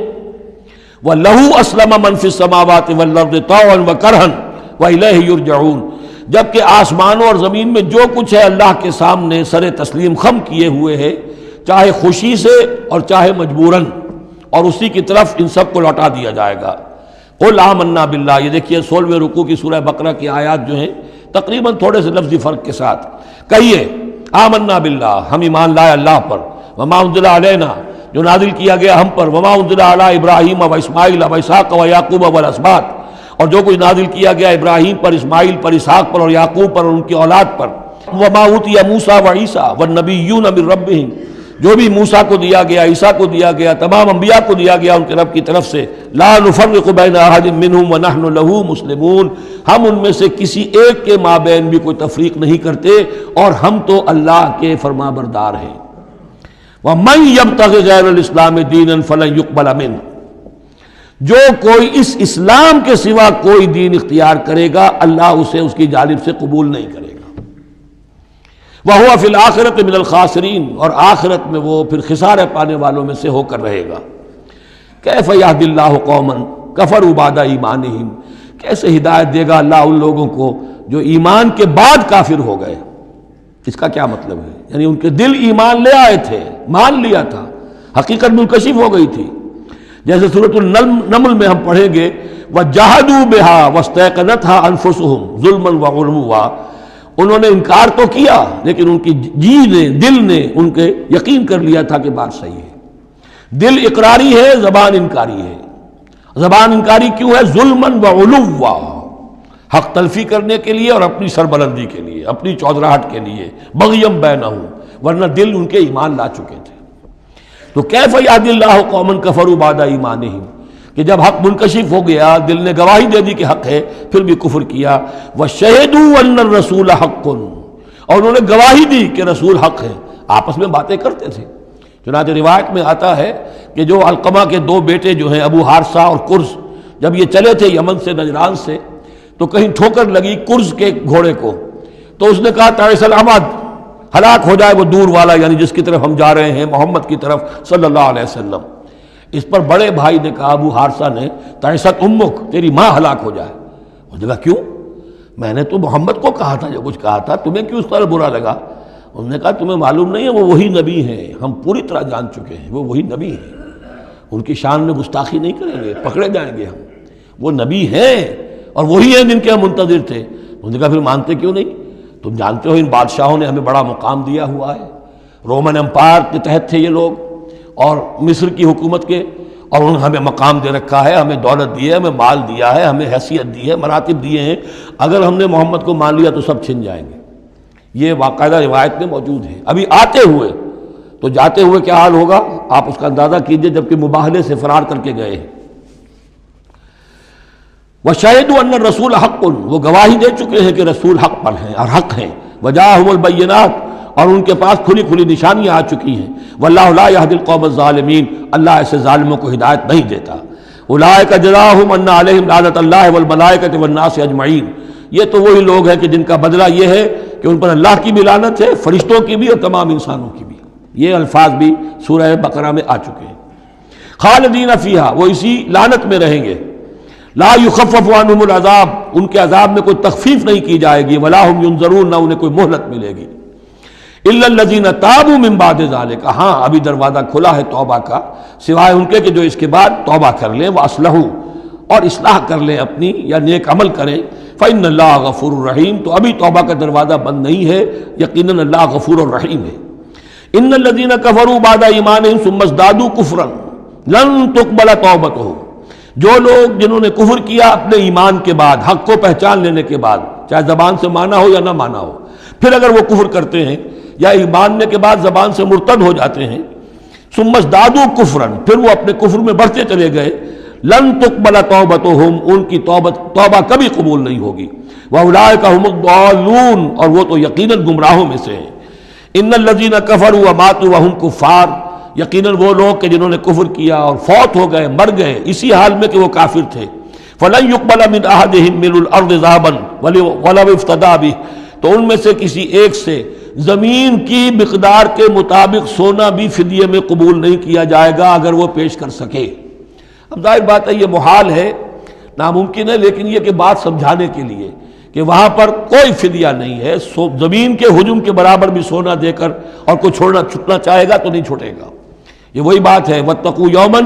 وَلَهُ أَسْلَمَ مَنْ فِي السَّمَاوَاتِ وَالْأَرْضِ طَوْعًا وَكَرْهًا وَإِلَيْهِ يُرْجَعُونَ، جبکہ آسمانوں اور زمین میں جو کچھ ہے اللہ کے سامنے سر تسلیم خم کیے ہوئے ہے، چاہے خوشی سے اور چاہے مجبوراً، اور اسی کی طرف ان سب کو لوٹا دیا جائے گا۔ قُلْ آمَنَّا بِاللَّهِ، یہ دیکھیے 16ویں رکوع کی سورہ بقرہ کی آیات جو ہیں تقریباً تھوڑے سے لفظی فرق کے ساتھ، کہیے آمنا باللہ، ہم ایمان لائے اللہ پر، وما انزل علینا، جو نازل کیا گیا ہم پر، وما انزل علی ابراہیم و اسماعیل و اسحاق و یعقوب والاسباط، اور جو کچھ نازل کیا گیا ابراہیم پر، اسماعیل پر، اسحاق پر اور یعقوب پر اور ان کی اولاد پر، وما اوتی موسیٰ و عیسیٰ والنبیون من ربہم، جو بھی موسیٰ کو دیا گیا، عیسیٰ کو دیا گیا، تمام انبیاء کو دیا گیا ان کے رب کی طرف سے، لا نفرق بین احد منہم ونحن لہ مسلمون، ہم ان میں سے کسی ایک کے مابین بھی کوئی تفریق نہیں کرتے اور ہم تو اللہ کے فرما بردار ہیں۔ وَمَن يَبْتَغِ غَيْرَ الْإِسْلَامِ دِينًا فَلَن يُقْبَلَ مِنْهُ، جو کوئی اس اسلام کے سوا کوئی دین اختیار کرے گا اللہ اسے اس کی جانب سے قبول نہیں کرے گا۔ وَهُوَ فِي الْآخِرَةِ مِنَ الْخَاسِرِينَ، اور آخرت میں وہ پھر خسارے پانے والوں میں سے ہو کر رہے گا۔ کیف یہدی اللہ قوما کفروا بعد ایمانہم، کیسے ہدایت دے گا اللہ ان لوگوں کو جو ایمان کے بعد کافر ہو گئے۔ اس کا کیا مطلب ہے؟ یعنی ان کے دل ایمان لے آئے تھے، مان لیا تھا، حقیقت منکشف ہو گئی تھی، جیسے سورۃ النمل میں ہم پڑھیں گے وَجَحَدُوا بِهَا وَاسْتَيْقَنَتْهَا أَنفُسُهُمْ ظُلْمًا وَعُلُوًّا، انہوں نے انکار تو کیا لیکن ان کی جی نے، دل نے ان کے یقین کر لیا تھا کہ بات صحیح ہے۔ دل اقراری ہے، زبان انکاری ہے۔ زبان انکاری کیوں ہے؟ ظلمًا وعلوا، حق تلفی کرنے کے لیے اور اپنی سربلندی کے لیے، اپنی چودراہٹ کے لیے، بغیم بینہم، ورنہ دل ان کے ایمان لا چکے تھے۔ تو کیف یہدی اللہ قوما کفروا بعد ایمانہم، کہ جب حق منکشف ہو گیا، دل نے گواہی دے دی کہ حق ہے، پھر بھی کفر کیا۔ وَشَهِدُوا أَنَّ الرَّسُولَ حَقٌّ، اور انہوں نے گواہی دی کہ رسول حق ہے، آپس میں باتیں کرتے تھے۔ چنانچہ روایت میں آتا ہے کہ جو علقمہ کے دو بیٹے جو ہیں ابو حارثہ اور کرز، جب یہ چلے تھے یمن سے، نجران سے، تو کہیں ٹھوکر لگی کرز کے گھوڑے کو، تو اس نے کہا تعیس العمد، ہلاک ہو جائے وہ دور والا، یعنی جس کی طرف ہم جا رہے ہیں، محمد کی طرف صلی اللہ علیہ وسلم۔ اس پر بڑے بھائی نے کہا، ابو حارثہ نے، تعیست امک، تیری ماں ہلاک ہو جائے۔ اس نے کہا کیوں؟ میں نے تو محمد کو کہا تھا جو کچھ کہا تھا، تمہیں کیوں اس طرح برا لگا؟ انہوں نے کہا تمہیں معلوم نہیں ہے وہ وہی نبی ہیں، ہم پوری طرح جان چکے ہیں وہ وہی نبی ہیں، ان کی شان میں گستاخی نہیں کریں گے، پکڑے جائیں گے ہم، وہ نبی ہیں اور وہی ہیں جن کے ہم منتظر تھے۔ انہوں نے کہا پھر مانتے کیوں نہیں؟ تم جانتے ہو ان بادشاہوں نے ہمیں بڑا مقام دیا ہوا ہے، رومن امپائر کے تحت تھے یہ لوگ اور مصر کی حکومت کے، اور انہوں نے ہمیں مقام دے رکھا ہے، ہمیں دولت دی ہے، ہمیں مال دیا ہے، ہمیں حیثیت دی ہے، مراتب دیے ہیں، اگر ہم نے محمد کو مان لیا تو سب چھن جائیں گے۔ یہ باقاعدہ روایت میں موجود ہے۔ ابھی آتے ہوئے تو جاتے ہوئے کیا حال ہوگا آپ اس کا اندازہ کیجئے، جبکہ مباہلے سے فرار کر کے گئے ہیں۔ وَشَهِدُوا أَنَّ الرَّسُولَ حَقٌّ، وہ گواہی دے چکے ہیں کہ رسول حق پر ہیں اور حق ہیں۔ وَجَاءَهُمُ الْبَيِّنَاتُ، اور ان کے پاس کھلی کھلی نشانیاں آ چکی ہیں۔ وَاللَّهُ لَا يَهْدِي الْقَوْمَ الظَّالِمِينَ، اللہ ایسے ظالموں کو ہدایت نہیں دیتا۔ أُولَٰئِكَ جَزَاؤُهُمْ أَنَّ عَلَيْهِمْ لَعْنَةَ اللَّهِ وَالْمَلَائِكَةِ وَالنَّاسِ أَجْمَعِينَ، یہ تو وہی لوگ ہیں کہ جن کا بدلہ یہ ہے کہ ان پر اللہ کی بھی لعنت ہے، فرشتوں کی بھی اور تمام انسانوں کی بھی۔ یہ الفاظ بھی سورہ بقرہ میں آ چکے ہیں۔ خالدین فیہا، وہ اسی لعنت میں رہیں گے۔ لا یخفف عنہم العذاب، ان کے عذاب میں کوئی تخفیف نہیں کی جائے گی، ولا ہم ینظرون، نہ انہیں کوئی مہلت ملے گی، الا الذین تابوا من بعد ذلک، ہاں ابھی دروازہ کھلا ہے توبہ کا، سوائے ان کے کہ جو اس کے بعد توبہ کر لیں، واصلحوا، اور اصلاح کر لیں اپنی یا نیک عمل کریں، فإن اللہ غفور الرحیم، تو ابھی توبہ کا دروازہ بند نہیں ہے، یقیناً اللہ غفور الرحیم ہے۔ ان الذین کفروا بعد ایمانہم ثم ازدادوا کفرا لن تقبل توبتہم، جو لوگ جنہوں نے کفر کیا اپنے ایمان کے بعد، حق کو پہچان لینے کے بعد، چاہے زبان سے مانا ہو یا نہ مانا ہو، پھر اگر وہ کفر کرتے ہیں یا ایمان نے کے بعد زبان سے مرتد ہو جاتے ہیں، ثم ازدادوا کفرا، پھر وہ اپنے کفر میں بڑھتے چلے گئے، لن تقبل توبتہم، ان کی توبہ کبھی قبول نہیں ہوگی، واولئک ھم الضالون، اور وہ تو یقیناً گمراہوں میں سے ہیں۔ ان الذین کفروا وماتوا وهم کفار، یقیناً وہ لوگ کہ جنہوں نے کفر کیا اور فوت ہو گئے، مر گئے اسی حال میں کہ وہ کافر تھے، فلن يقبل من احدهم ملء الارض ذهبا ولو افتدى به، تو ان میں سے کسی ایک سے زمین کی مقدار کے مطابق سونا بھی فدیے میں قبول نہیں کیا جائے گا اگر وہ پیش کر سکے۔ اب ظاہر بات ہے یہ محال ہے، ناممکن ہے، لیکن یہ کہ بات سمجھانے کے لیے کہ وہاں پر کوئی فدیہ نہیں ہے، زمین کے حجم کے برابر بھی سونا دے کر اور کوئی چھوٹنا چاہے گا تو نہیں چھوٹے گا۔ یہ وہی بات ہے، واتقوا یوما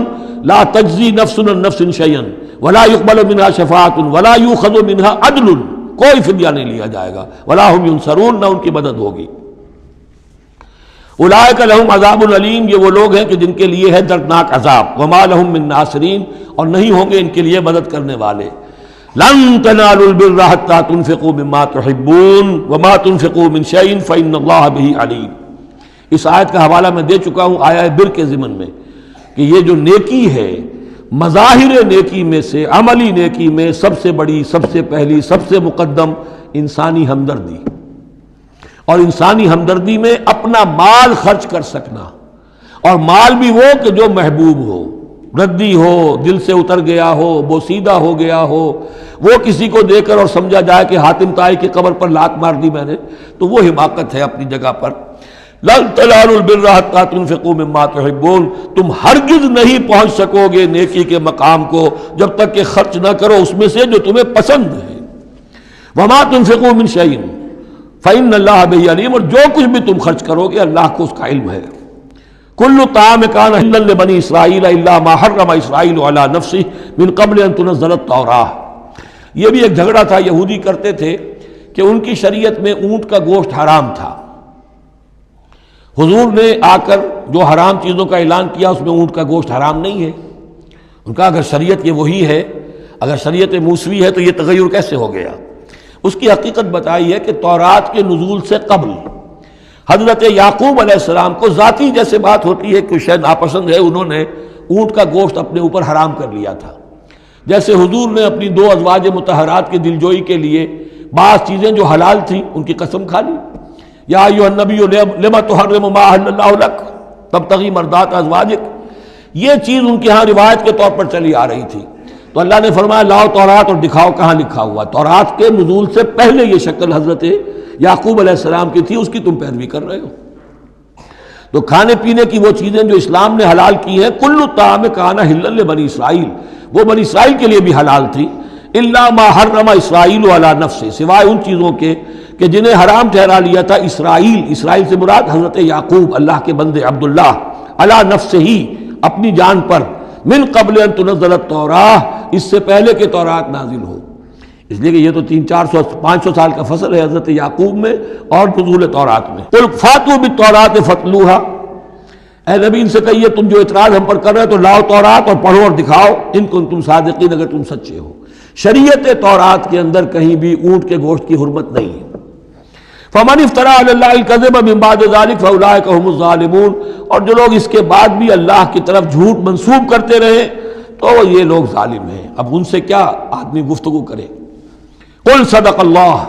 لا تجزی نفس عن نفس شیئا ولا يقبل منها شفاعۃ ولا يؤخذ منها عدل، کوئی فدیہ نہیں لیا جائے گا، ولا هم ينصرون، نہ ان کی مدد ہوگی۔ اولئک لهم عذاب علیم، یہ وہ لوگ ہیں کہ جن کے لیے ہے دردناک عذاب، وما لهم من ناصرین، اور نہیں ہوں گے ان کے لیے مدد کرنے والے۔ لن تنالوا البر حتى تنفقوا مما تحبون وما تنفقوا من شيء فإن الله به علیم۔ اس آیت کا حوالہ میں دے چکا ہوں آیہ بر کے ضمن میں کہ یہ جو نیکی ہے، مظاہر نیکی میں سے، عملی نیکی میں سب سے بڑی، سب سے پہلی، سب سے مقدم انسانی ہمدردی، اور انسانی ہمدردی میں اپنا مال خرچ کر سکنا، اور مال بھی وہ کہ جو محبوب ہو، ردی ہو، دل سے اتر گیا ہو، بوسیدہ ہو گیا ہو، وہ کسی کو دے کر اور سمجھا جائے کہ حاتم طائی کی قبر پر لات مار دی میں نے، تو وہ حماقت ہے اپنی جگہ پر۔ لن تنالوا البر حتى تنفقوا مما تحبون، تم ہرگز نہیں پہنچ سکو گے نیکی کے مقام کو جب تک کہ خرچ نہ کرو اس میں سے جو تمہیں پسند ہے۔ وما تنفقوا من شيء فإن الله به علیم، اور جو کچھ بھی تم خرچ کرو گے اللہ کو اس کا علم ہے۔ کل طعام کان حلا لبنی اسرائیل الا ما حرم اسرائیل علی نفسہ من قبل ان تنزل التوراۃ، یہ بھی ایک جھگڑا تھا، یہودی کرتے تھے کہ ان کی شریعت میں اونٹ کا گوشت حرام تھا، حضور نے آ کر جو حرام چیزوں کا اعلان کیا اس میں اونٹ کا گوشت حرام نہیں ہے۔ ان کا اگر شریعت یہ وہی ہے، اگر شریعت موسوی ہے تو یہ تغیر کیسے ہو گیا؟ اس کی حقیقت بتائی ہے کہ تورات کے نزول سے قبل حضرت یعقوب علیہ السلام کو ذاتی جیسے بات ہوتی ہے کہ شاید ناپسند ہے، انہوں نے اونٹ کا گوشت اپنے اوپر حرام کر لیا تھا، جیسے حضور نے اپنی 2 ازواج مطہرات کی دلجوئی کے لیے بعض چیزیں جو حلال تھیں ان کی قسم کھا لی، یا ایھا النبی لما تحرم ما احل اللہ لک تبتغی مرضات ازواجک، یہ چیز ان کے ہاں روایت کے طور پر چلی آ رہی تھی، تو اللہ نے فرمایا لاؤ تورات اور دکھاؤ کہاں لکھا ہوا۔ تورات کے نزول سے پہلے یہ شکل حضرت یعقوب علیہ السلام کی تھی، اس کی تم پیروی کر رہے ہو۔ تو کھانے پینے کی وہ چیزیں جو اسلام نے حلال کی ہیں، کل الطعام کان حلا لبنی اسرائیل، وہ بنی اسرائیل کے لیے بھی حلال تھی، الا ما حرم اسرائیل علی نفسہ، سوائے ان چیزوں کے کہ جنہیں حرام ٹھہرا لیا تھا اسرائیل، اسرائیل سے مراد حضرت یعقوب اللہ کے بندے عبداللہ، علی نفسہ ہی، اپنی جان پر، من قبل ان تنزل التوراۃ، اس سے پہلے کہ تورات نازل ہو، اس لیے کہ یہ تو 300-400-500 سال کا فصل ہے حضرت یعقوب میں اور نزول تورات میں۔ قل فاتوا بالتوراۃ فاتلوها، اے نبی ان سے کہیے تم جو اعتراض ہم پر کر رہے ہو تو لاؤ تورات اور پڑھو اور دکھاؤ، ان کنتم صادقین، اگر تم سچے ہو۔ شریعت تورات کے اندر کہیں بھی اونٹ کے گوشت کی حرمت نہیں ہے۔ فمن افترى علی اللہ الکذب من بعد ذلک فاولئک هم الظالمون، اور جو لوگ اس کے بعد بھی اللہ کی طرف جھوٹ منسوب کرتے رہے تو یہ لوگ ظالم ہیں۔ اب ان سے کیا آدمی گفتگو کرے؟ قل صدق اللہ،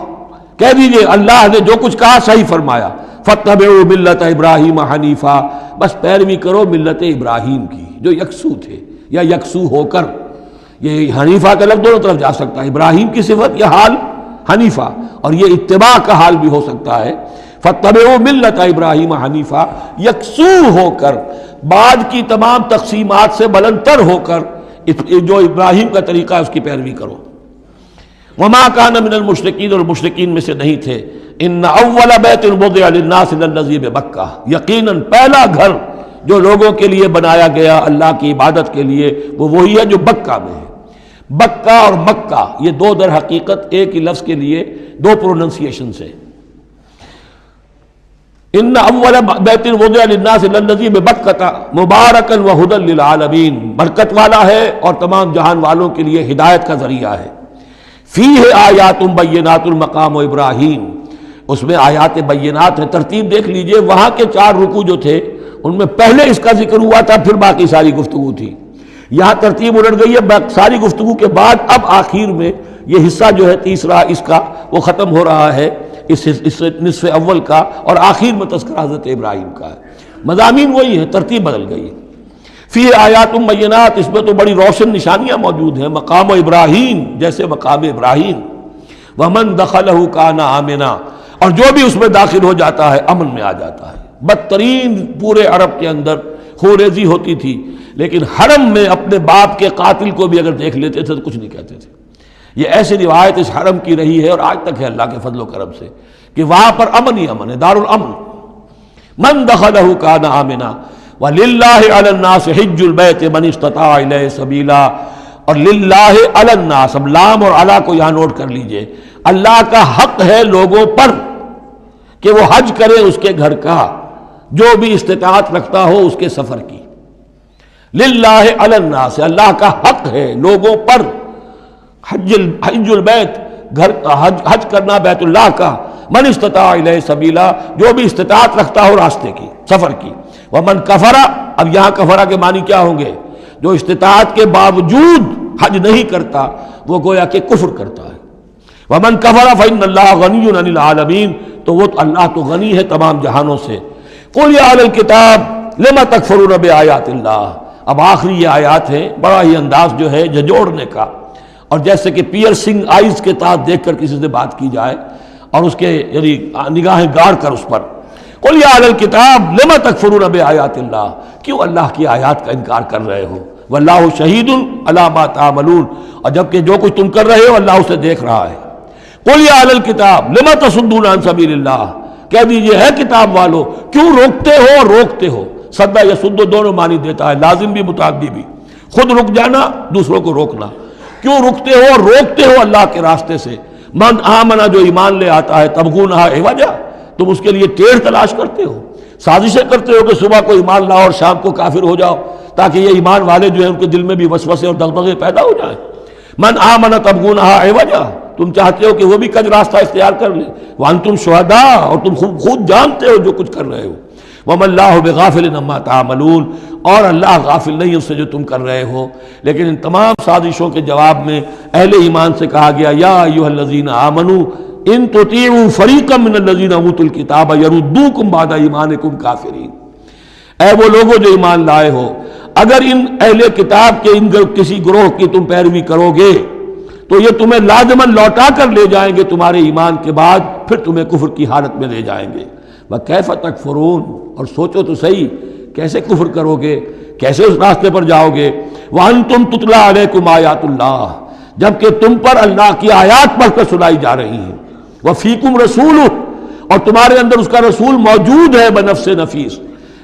کہہ دیجئے اللہ نے جو کچھ کہا صحیح فرمایا، فاتبعوا ملت ابراہیم حنیفا، بس پیروی کرو ملت ابراہیم کی جو یکسو تھے یا یکسو ہو کر، یہ حنیفہ کا لفظ دونوں طرف جا سکتا ہے، ابراہیم کی صفت یا حال حنیفہ، اور یہ اتباع کا حال بھی ہو سکتا ہے۔ فاتبعوا ملت ابراہیم حنیفہ، یکسو ہو کر، بعد کی تمام تقسیمات سے بلند تر ہو کر جو ابراہیم کا طریقہ ہے اس کی پیروی کرو۔ وما کان من المشرکین، اور مشرکین میں سے نہیں تھے۔ ان اول بیت وضع للناس للذی ببکہ، یقیناً پہلا گھر جو لوگوں کے لیے بنایا گیا اللہ کی عبادت کے لیے وہ وہی ہے جو بکہ میں ہے۔ بکہ اور مکہ یہ دو در حقیقت ایک ہی لفظ کے لیے دو پروننسیشن سے۔ ان اول بیت وضع للناس للذی ببکہ مبارکا وہدی للعالمین، برکت والا ہے اور تمام جہان والوں کے لیے ہدایت کا ذریعہ ہے۔ فیہ آیات بینات مقام ابراہیم، اس میں آیات بینات ہیں۔ ترتیب دیکھ لیجئے، وہاں کے 4 رکوع جو تھے ان میں پہلے اس کا ذکر ہوا تھا، پھر باقی ساری گفتگو تھی۔ یہاں ترتیب الٹ گئی ہے، ساری گفتگو کے بعد اب آخر میں یہ حصہ جو ہے تیسرا اس کا وہ ختم ہو رہا ہے، اس نصف اول کا، اور آخر میں تذکرہ حضرت ابراہیم کا ہے۔ مضامین وہی ہیں، ترتیب بدل گئی۔ فی آیات بینات، اس میں تو بڑی روشن نشانیاں موجود ہیں۔ مقام ابراہیم، جیسے مقام ابراہیم، ومن دخلہ کان آمنا، اور جو بھی اس میں داخل ہو جاتا ہے امن میں آ جاتا ہے۔ بدترین پورے عرب کے اندر خوریزی ہوتی تھی، لیکن حرم میں اپنے باپ کے قاتل کو بھی اگر دیکھ لیتے تھے تو کچھ نہیں کہتے تھے۔ یہ ایسی روایت اس حرم کی رہی ہے اور آج تک ہے اللہ کے فضل و کرم سے، کہ وہاں پر امن ہی امن ہے، دار الامن۔ من دخلہ کان آمنا وَلِلَّهِ عَلَى النَّاسِ حِجُّ الْبَيْتِ مَنِ اسْتَطَاعَ إِلَيْهِ سَبِيلًا، اور للہ علی الناس، اب لام اور علی کو یہاں نوٹ کر لیجئے، اللہ کا حق ہے لوگوں پر کہ وہ حج کرے اس کے گھر کا، جو بھی استطاعت رکھتا ہو اس کے سفر کی۔ للہ علی الناس، اللہ کا حق ہے لوگوں پر، حج البیت، گھر حج کرنا بیت اللہ کا، من استطاع الیہ سبیلا، جو بھی استطاعت رکھتا ہو راستے کی، سفر کی۔ ومن کفر، اب یہاں کفرہ کے معنی کیا ہوں گے؟ جو استطاعت کے باوجود حج نہیں کرتا وہ گویا کہ کفر کرتا ہے۔ ومن کفر فإن اللہ غنی عن العالمین، تو وہ اللہ تو غنی ہے تمام جہانوں سے۔ قل یا اہل الکتاب لم تکفرون بآیات اللہ، اب آخری یہ آیات ہیں، بڑا ہی انداز جو ہے جھنجھوڑنے کا، اور جیسے کہ پیئرسنگ آئیز کے ساتھ دیکھ کر کسی سے بات کی جائے اور اس کے یعنی نگاہیں گاڑ کر اس پر۔ قل یا اہل الکتاب لم تکفرون بآیات اللہ، کیوں اللہ کی آیات کا انکار کر رہے ہو؟ واللہ شہید علی ما تعملون، اور جبکہ جو کچھ تم کر رہے ہو اللہ اسے دیکھ رہا ہے۔ قل یا اہل الکتاب لم تصدون عن سبیل اللہ، کہہ دیجئے ہے کتاب والو کیوں روکتے ہو اور روکتے ہو؟ صدہ یسد دونوں معنی دیتا ہے، لازم بھی متعدی بھی، خود رک جانا دوسروں کو روکنا۔ کیوں رکتے ہو اور روکتے ہو اللہ کے راستے سے؟ من آمنا، جو ایمان لے آتا ہے، تبغونہا عوجا، تم اس کے لیے ٹیڑھ تلاش کرتے ہو، سازشیں کرتے ہو کہ صبح کو ایمان لاؤ اور شام کو کافر ہو جاؤ، تاکہ یہ ایمان والے جو ہیں ان کے دل میں بھی وسوسے اور دغدغے پیدا ہو جائیں۔ من آمنا تبغونہا عوجا، تم چاہتے ہو کہ وہ بھی کج راستہ اختیار کر لیں، وانتم شہداء، اور تم خود جانتے ہو جو کچھ کر رہے ہو۔ وما اللہ بغافل عما تعملون، اور اللہ غافل نہیں اس سے جو تم کر رہے ہو۔ لیکن ان تمام سازشوں کے جواب میں اہل ایمان سے کہا گیا، یا ایھا الذین آمنوا ان تطیعوا فریقا من الذین اوتوا الکتاب یردوکم بعد ایمانکم کافرین، اے وہ لوگوں جو ایمان لائے ہو، اگر ان اہل کتاب کے ان کسی گروہ کی تم پیروی کرو گے تو یہ تمہیں لازماً لوٹا کر لے جائیں گے تمہارے ایمان کے بعد، پھر تمہیں کفر کی حالت میں لے جائیں گے۔ وَکَیْفَ تَکْفُرُونَ، اور سوچو تو صحیح کیسے کفر کرو گے، کیسے اس راستے پر جاؤ گے۔ وَأَنْتُمْ تُتْلَىٰ عَلَيْكُمْ آیات اللہ، جبکہ تم پر اللہ کی آیات پڑھ کر سنائی جا رہی ہیں۔ وَفِيكُمْ رَسُولُهُ، اور تمہارے اندر اس کا رسول موجود ہے بنفس نفیس۔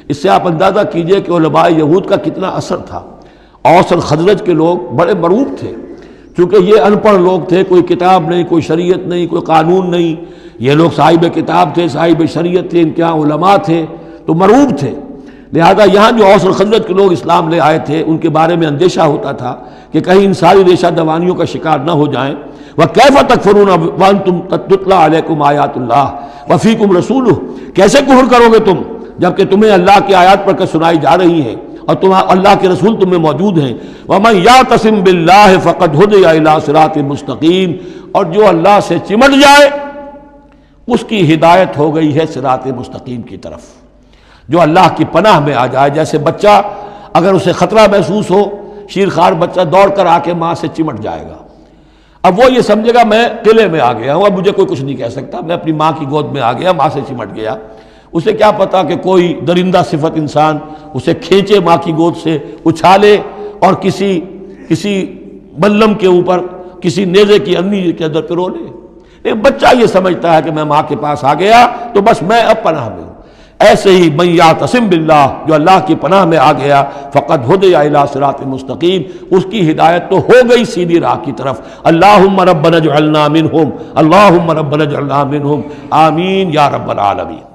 اس سے آپ اندازہ کیجئے کہ علماء یہود کا کتنا اثر تھا۔ اوس اور خزرج کے لوگ بڑے مرعوب تھے، چونکہ یہ ان پڑھ لوگ تھے، کوئی کتاب نہیں، کوئی شریعت نہیں، کوئی قانون نہیں۔ یہ لوگ صاحب کتاب تھے، صاحب شریعت تھے، ان کے یہاں علماء تھے، تو مرعوب تھے۔ لہذا یہاں جو اوس اور خزرج کے لوگ اسلام لے آئے تھے ان کے بارے میں اندیشہ ہوتا تھا کہ کہیں ان ساری ریشہ دوانیوں کا شکار نہ ہو جائیں۔ وَكَيْفَ تَكْفُرُونَ وَأَنْتُمْ تُتْلَىٰ عَلَيْكُمْ آیَاتُ اللَّهِ وَفِيكُمْ رَسُولُهُ، کیسے کفر کرو گے تم جبکہ تمہیں اللہ کی آیات پڑھ کر سنائی جا رہی ہیں اور اللہ کے رسول تم میں موجود ہیں۔ وَمَن يَعْتَصِم بِاللَّهِ فَقَدْ هُدِيَ إِلَىٰ صِرَاطٍ مُسْتَقِيمٍ، اور جو اللہ سے چمٹ جائے اس کی ہدایت ہو گئی ہے صراط مستقیم کی طرف۔ جو اللہ کی پناہ میں آ جائے، جیسے بچہ اگر اسے خطرہ محسوس ہو، شیرخوار بچہ دوڑ کر آ کے ماں سے چمٹ جائے گا، اب وہ یہ سمجھے گا میں قلعے میں آ گیا ہوں، اب مجھے کوئی کچھ نہیں کہہ سکتا، میں اپنی ماں کی گود میں آ گیا، ماں سے چمٹ گیا۔ اسے کیا پتا کہ کوئی درندہ صفت انسان اسے کھینچے ماں کی گود سے، اچھالے اور کسی کسی بلم کے اوپر کسی نیزے کی انگلی کے اندر پہ رو لے. ایک بچہ یہ سمجھتا ہے کہ میں ماں کے پاس آ گیا تو بس میں اب پناہ میں ہوں. ایسے ہی من یعتصم باللہ، جو اللہ کی پناہ میں آ گیا، فقد ہدی الی صراط مستقیم، اس کی ہدایت تو ہو گئی سیدھی راہ کی طرف. اللہم ربنا اجعلنا منہم، اللہم ربنا اجعلنا منہم، آمین یا رب العالمین.